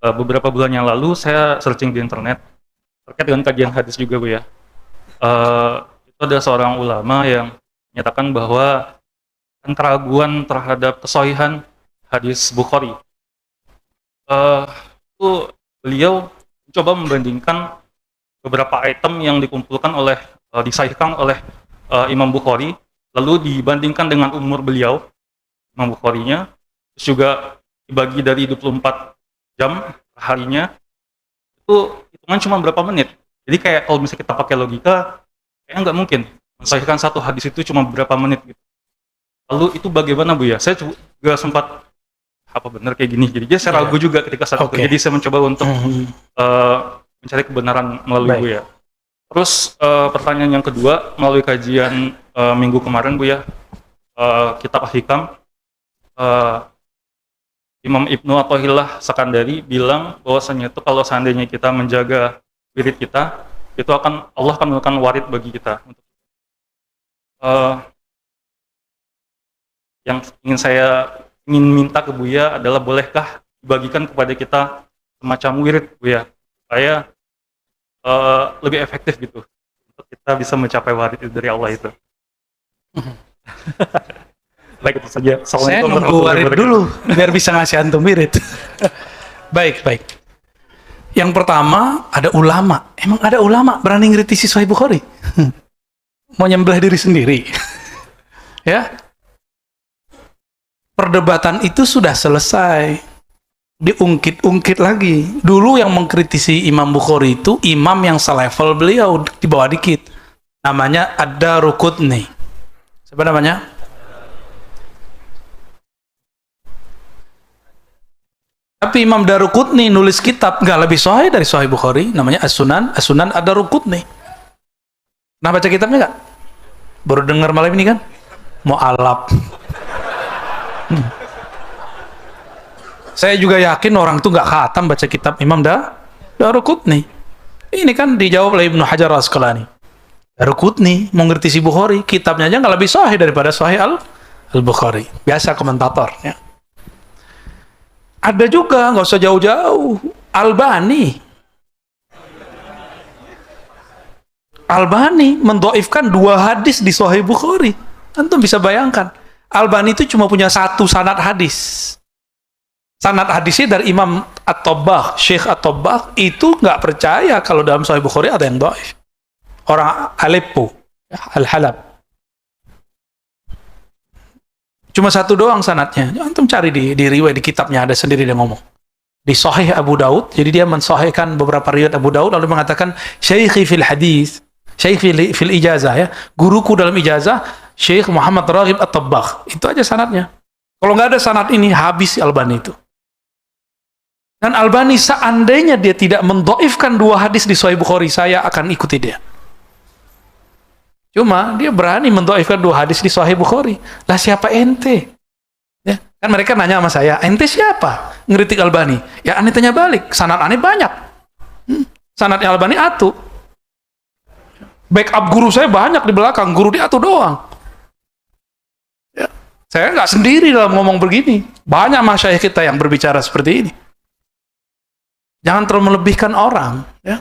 S3: beberapa bulan yang lalu saya searching di internet terkait dengan kajian hadis juga, Bu ya. Itu ada seorang ulama yang menyatakan bahwa keraguan terhadap kesahihan hadis Bukhari. Itu beliau coba membandingkan beberapa item yang dikumpulkan oleh disahihkan oleh Imam Bukhari, lalu dibandingkan dengan umur beliau, Imam Bukharinya, terus juga dibagi dari 24 jam harinya, itu hitungan cuma berapa menit. Jadi kayak kalau misalnya kita pakai logika, kayaknya nggak mungkin mensahihkan satu hadis itu cuma berapa menit gitu. Lalu itu bagaimana, Bu ya? Saya juga sempat apa benar kayak gini. Jadi saya ragu juga ketika saat itu. Jadi saya mencoba untuk mencari kebenaran melalui Bu ya. Terus pertanyaan yang kedua, melalui kajian minggu kemarin, Bu ya, kitab Hikam, Imam Ibnu Athaillah Sakandari bilang bahwasanya itu kalau seandainya kita menjaga wirid kita, itu Allah akan melakukan warid bagi kita. Yang ingin minta ke Buya adalah, bolehkah dibagikan kepada kita semacam wirid, Bu ya, supaya lebih efektif gitu untuk kita bisa mencapai warid itu dari Allah itu. Baik, itu saja.
S1: Saya nunggu warid dulu biar bisa ngasih antum wirid. Baik. Yang pertama, ada ulama. Emang ada ulama berani ngkritisi Sahih Bukhari? Mau nyembelih diri sendiri. Ya. Perdebatan itu sudah selesai. Diungkit-ungkit lagi. Dulu yang mengkritisi Imam Bukhari itu imam yang selevel beliau, di bawah dikit. Namanya Ad-Daruqutni. Siapa namanya? Tapi Imam Daruqutni nulis kitab nggak lebih sahih dari Sahih Bukhari, namanya As-Sunan Ad-Daruqutni. Nah, baca kitabnya nggak? Baru dengar malam ini kan? Mu'alaf. Saya juga yakin orang itu nggak khatam baca kitab Imam Daruqutni. Ini kan dijawab oleh Ibnu Hajar Al-Asqalani. Daruqutni mau ngerti si Bukhari, kitabnya aja nggak lebih sahih daripada Sahih Al-Bukhari. Biasa komentator. Ya. Ada juga, nggak usah jauh-jauh, Albani mendoifkan 2 hadis di Sahih Bukhari. Antum bisa bayangkan, Albani itu cuma punya 1 sanad hadis. Sanad hadisnya dari Imam At-Tabbagh, Syekh At-Tabbagh, itu nggak percaya kalau dalam Sahih Bukhari ada yang doif. Orang Aleppo, Al-Halab. Cuma 1 doang sanadnya. Antum cari di riwayat, di kitabnya ada sendiri dia ngomong. Di Sahih Abu Daud, jadi dia mensahihkan beberapa riwayat Abu Daud lalu mengatakan Syaikhi fil hadis, Syaikhi fil ijazah ya. Guruku dalam ijazah Syekh Muhammad Raghib At-Tabbagh. Itu aja sanadnya. Kalau nggak ada sanad ini habis Albani itu. Dan Albani seandainya dia tidak mendoifkan 2 hadis di Sahih Bukhari, saya akan ikuti dia. Cuma dia berani mendoifkan 2 hadis di Sahih Bukhari. Lah siapa ente? Ya, kan mereka nanya sama saya, ente siapa? Ngeritik Albani. Ya aneh tanya balik, sanad aneh banyak. Sanadnya Albani atu. Backup guru saya banyak di belakang, guru dia atu doang. Ya, saya nggak sendiri dalam ngomong begini. Banyak masyayikh kita yang berbicara seperti ini. Jangan terlalu melebihkan orang. Ya.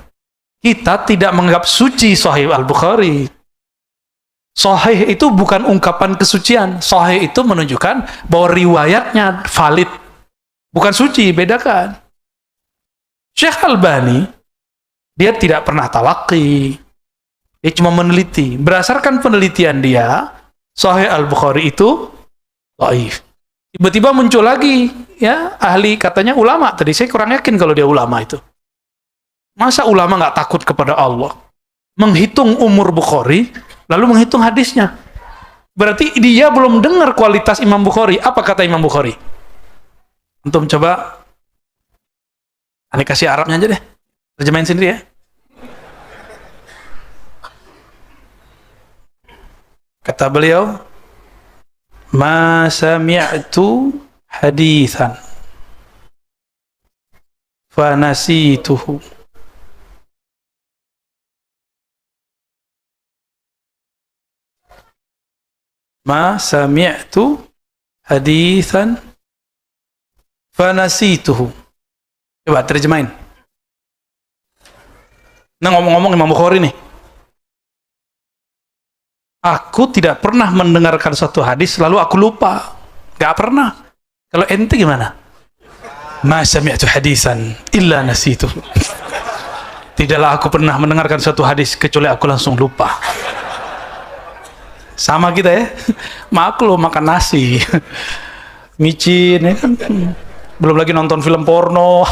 S1: Kita tidak menganggap suci Sahih Al-Bukhari. Sahih itu bukan ungkapan kesucian. Sahih itu menunjukkan bahwa riwayatnya valid. Bukan suci, bedakan. Syekh Albani, dia tidak pernah talaqi. Dia cuma meneliti. Berdasarkan penelitian dia, Sahih Al-Bukhari itu dhaif. Tiba-tiba muncul lagi, ya, ahli, katanya ulama. Tadi saya kurang yakin kalau dia ulama itu. Masa ulama nggak takut kepada Allah? Menghitung umur Bukhari, lalu menghitung hadisnya. Berarti dia belum dengar kualitas Imam Bukhari. Apa kata Imam Bukhari? Antum coba, ini kasih Arabnya aja deh. Terjemahin sendiri ya. Kata beliau, ma sami'tu hadithan fa nasituhu. Ma sami'tu hadithan fa nasituhu. Coba terjemahin. Nah, ngomong-ngomong Imam Bukhari nih. Aku tidak pernah mendengarkan suatu hadis lalu aku lupa. Gak pernah. Kalau ente gimana? Ma sami'tu hadisan illa nasitu. Tidaklah aku pernah mendengarkan suatu hadis kecuali aku langsung lupa. Sama kita ya. Maklum makan nasi. Micin ya kan. Belum lagi nonton film porno.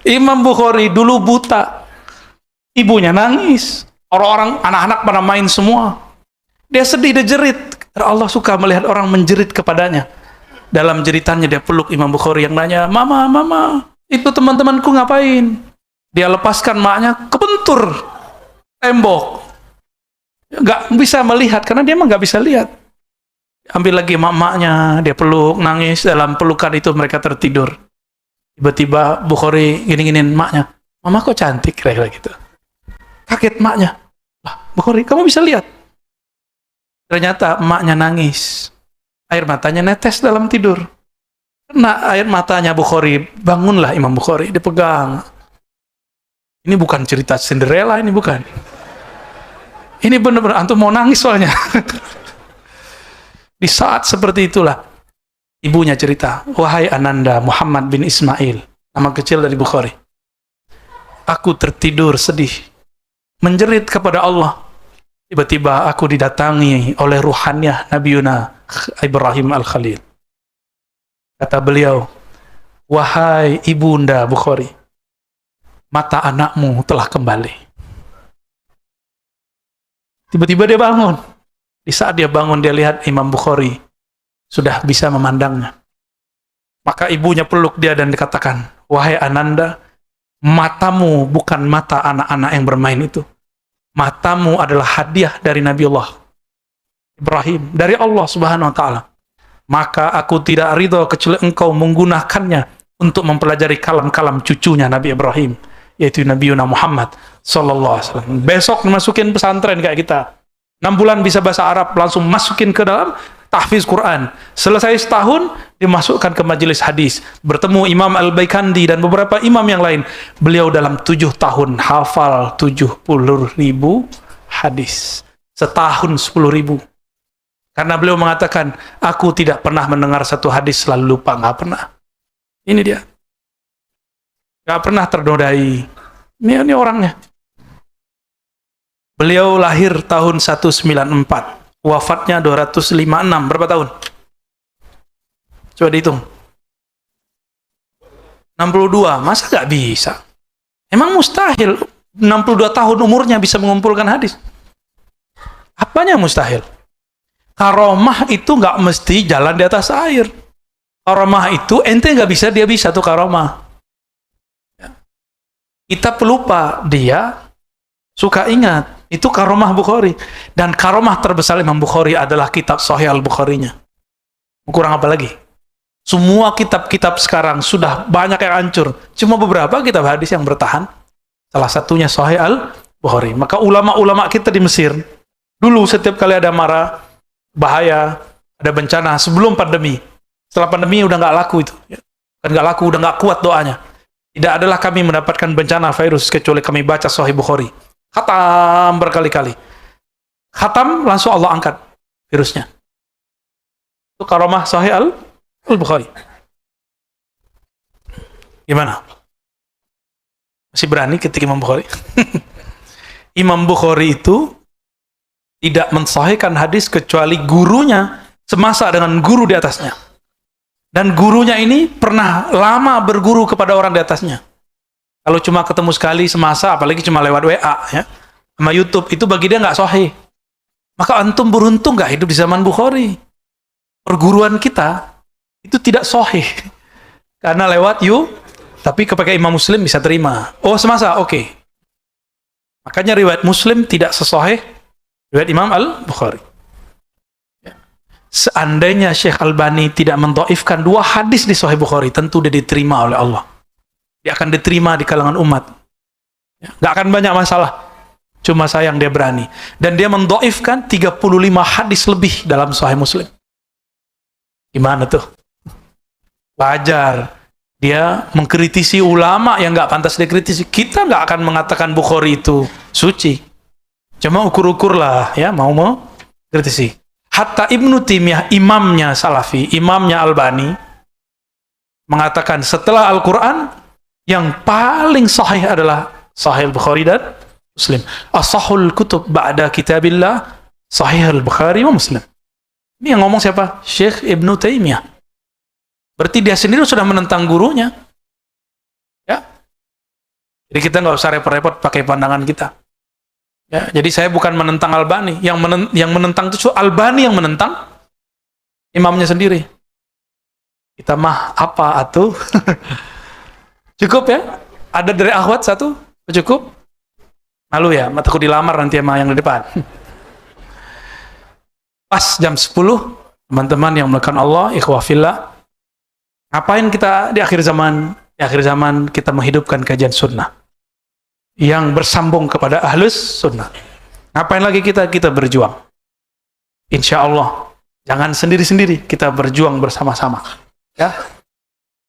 S1: Imam Bukhari dulu buta. Ibunya nangis, orang-orang, anak-anak pada main semua. Dia sedih, dia jerit. Allah suka melihat orang menjerit kepadanya. Dalam jeritannya dia peluk Imam Bukhari yang nanya, Mama, itu teman-temanku ngapain? Dia lepaskan maknya, kebentur tembok. Gak bisa melihat, karena dia emang gak bisa lihat. Ambil lagi maknya, dia peluk, nangis. Dalam pelukan itu mereka tertidur. Tiba-tiba Bukhari gini-giniin maknya, Mama kok cantik, kira-kira gitu. Kaget maknya. Lah, Bukhari, kamu bisa lihat? Ternyata emaknya nangis. Air matanya netes dalam tidur. Kena air matanya Bukhari, bangunlah Imam Bukhari, dipegang. Ini bukan cerita Cinderella, ini bukan. Ini benar-benar, antum mau nangis soalnya. Di saat seperti itulah, ibunya cerita, wahai Ananda Muhammad bin Ismail, nama kecil dari Bukhari. Aku tertidur sedih, menjerit kepada Allah. Tiba-tiba aku didatangi oleh ruhannya Nabi Yuna Ibrahim Al-Khalil. Kata beliau, wahai ibunda Bukhari, mata anakmu telah kembali. Tiba-tiba dia bangun. Di saat dia bangun, dia lihat Imam Bukhari sudah bisa memandangnya. Maka ibunya peluk dia dan dikatakan, wahai Ananda, matamu bukan mata anak-anak yang bermain itu. Matamu adalah hadiah dari Nabi Allah Ibrahim, dari Allah Subhanahu wa ta'ala. Maka aku tidak ridho kecuali engkau menggunakannya untuk mempelajari kalam-kalam cucunya Nabi Ibrahim, yaitu Nabi Yuna Muhammad sallallahu alaihi wasallam. Besok masukin pesantren kayak kita. 6 bulan bisa bahasa Arab, langsung masukin ke dalam tahfiz Quran. Selesai setahun, dimasukkan ke majelis hadis. Bertemu Imam Al-Baikandi dan beberapa imam yang lain. Beliau dalam 7 tahun hafal 70.000 hadis. Setahun 10.000. Karena beliau mengatakan, aku tidak pernah mendengar satu hadis lalu lupa. Nggak pernah. Ini dia. Nggak pernah ternodai. Ini orangnya. Beliau lahir tahun 194. Wafatnya 256. Berapa tahun? Coba dihitung. 62. Masa gak bisa? Emang mustahil 62 tahun umurnya bisa mengumpulkan hadis? Apanya mustahil? Karomah itu gak mesti jalan di atas air. Karomah itu ente gak bisa, dia bisa tuh karomah. Kita pelupa, dia suka ingat. Itu karomah Bukhari. Dan karomah terbesar Imam Bukhari adalah kitab Sahih Al-Bukharinya. Kurang apa lagi? Semua kitab-kitab sekarang sudah banyak yang hancur. Cuma beberapa kitab hadis yang bertahan. Salah satunya Sahih Al-Bukhari. Maka ulama-ulama kita di Mesir, dulu setiap kali ada marah, bahaya, ada bencana, sebelum pandemi. Setelah pandemi udah nggak laku itu. Kan nggak laku, udah nggak kuat doanya. Tidak adalah kami mendapatkan bencana virus kecuali kami baca Sahih Bukhari. Khatam berkali-kali. Khatam, langsung Allah angkat virusnya. Itu karomah Sahih Al-Bukhari. Gimana? Masih berani ketika Imam Bukhari? Imam Bukhari itu tidak mensahihkan hadis kecuali gurunya semasa dengan guru di atasnya. Dan gurunya ini pernah lama berguru kepada orang di atasnya. Kalau cuma ketemu sekali semasa, apalagi cuma lewat WA, ya, sama YouTube, itu bagi dia nggak sahih. Maka antum beruntung nggak hidup di zaman Bukhari. Perguruan kita itu tidak sahih. Karena lewat tapi kepada Imam Muslim bisa terima. Oh, semasa, oke. Makanya riwayat Muslim tidak sesahih riwayat Imam Al-Bukhari. Seandainya Syekh Albani tidak mendhaifkan 2 hadis di Sahih Bukhari, tentu dia diterima oleh Allah. Dia akan diterima di kalangan umat. Nggak akan banyak masalah. Cuma sayang dia berani. Dan dia mendhaifkan 35 hadis lebih dalam Sahih Muslim. Gimana tuh? Wajar. Dia mengkritisi ulama yang nggak pantas dikritisi. Kita nggak akan mengatakan Bukhari itu suci. Cuma ukur-ukur lah, ya, mau kritisi. Hatta Ibnu Taimiyah, imamnya Salafi, imamnya Albani, mengatakan setelah Al-Quran, yang paling sahih adalah Sahih Bukhari dan Muslim. Ashahul kutub ba'da kitabillah, Sahih Al-Bukhari wa Muslim. Ini yang ngomong siapa? Syekh Ibnu Taimiyah. Berarti dia sendiri sudah menentang gurunya. Ya. Jadi kita nggak usah repot-repot pakai pandangan kita. Ya, jadi saya bukan menentang Albani. Yang menentang itu Albani yang menentang imamnya sendiri. Kita mah apa atuh? Cukup ya? Ada dari akhwat satu? Cukup? Malu ya? Takut dilamar nanti sama yang di depan. Pas jam 10, teman-teman yang melakukan Allah, ikhwah fillah, ngapain kita di akhir zaman? Di akhir zaman kita menghidupkan kajian sunnah yang bersambung kepada ahlus sunnah. Ngapain lagi kita berjuang? Insya Allah, jangan sendiri-sendiri, kita berjuang bersama-sama. Ya,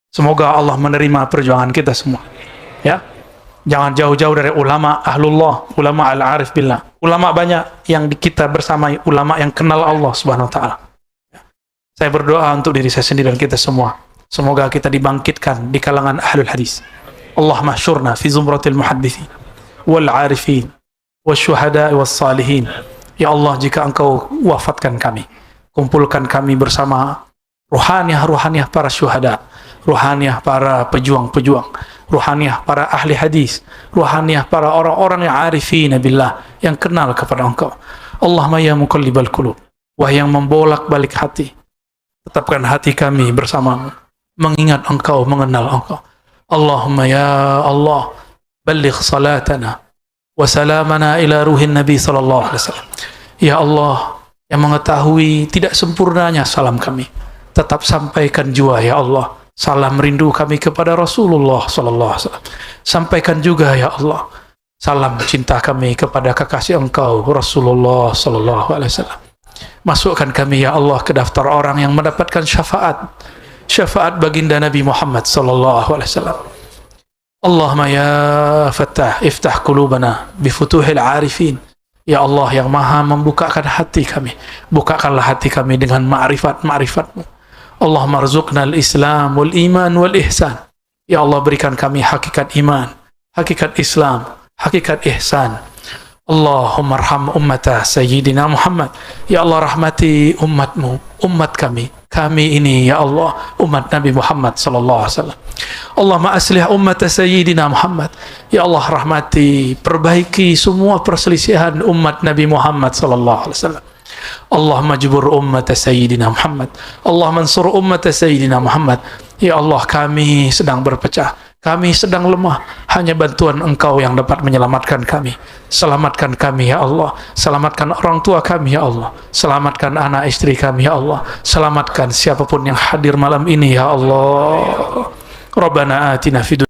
S1: semoga Allah menerima perjuangan kita semua. Ya, jangan jauh-jauh dari ulama ahlullah, ulama al-arif billah. Ulama banyak yang kita bersamai, ulama yang kenal Allah Subhanahu Wa Taala. Saya berdoa untuk diri saya sendiri dan kita semua. Semoga kita dibangkitkan di kalangan ahlul hadis. Allahumma syurna fi zumratil muhaddithin wal arifin wasyuhada was salihin. Ya Allah, jika Engkau wafatkan kami, kumpulkan kami bersama ruhaniyah para syuhada, ruhaniyah para pejuang-pejuang, ruhaniyah para ahli hadis, ruhaniyah para orang-orang yang arifin billah, yang kenal kepada Engkau. Allahumma ya muqallibal qulub, wahai yang membolak-balik hati, tetapkan hati kami bersamamu, mengingat Engkau, mengenal Engkau. Allahumma ya Allah, balligh salatana wa salamana ila ruhin Nabi sallallahu alaihi wasallam. Ya Allah, yang mengetahui tidak sempurnanya salam kami, tetap sampaikan jua ya Allah salam rindu kami kepada Rasulullah sallallahu alaihi wasallam. Sampaikan juga ya Allah salam cinta kami kepada kekasih Engkau Rasulullah sallallahu alaihi wasallam. Masukkan kami ya Allah ke daftar orang yang mendapatkan syafaat baginda Nabi Muhammad sallallahu alaihi wasallam. Allahumma ya Fattah, iftah qulubana bi futuhil arifin. Ya Allah yang maha membukakan hati kami, bukakanlah hati kami dengan ma'rifat-ma'rifatmu. Allahumma rzuqna al-islam wal iman wal ihsan. Ya Allah, berikan kami hakikat iman, hakikat Islam, hakikat ihsan. Allahumma arham ummata Sayyidina Muhammad. Ya Allah, rahmati umatmu, umat kami ini ya Allah, umat Nabi Muhammad sallallahu alaihi wasallam. Allahumma aslih ummata Sayyidina Muhammad. Ya Allah, rahmati, perbaiki semua perselisihan umat Nabi Muhammad sallallahu alaihi wasallam. Allahumma jubur ummata Sayyidina Muhammad. Allahumma ansur ummata Sayyidina Muhammad. Ya Allah, kami sedang berpecah, kami sedang lemah, hanya bantuan Engkau yang dapat menyelamatkan kami. Selamatkan kami ya Allah, selamatkan orang tua kami ya Allah, selamatkan anak istri kami ya Allah, selamatkan siapapun yang hadir malam ini ya Allah. Rabbana atina fid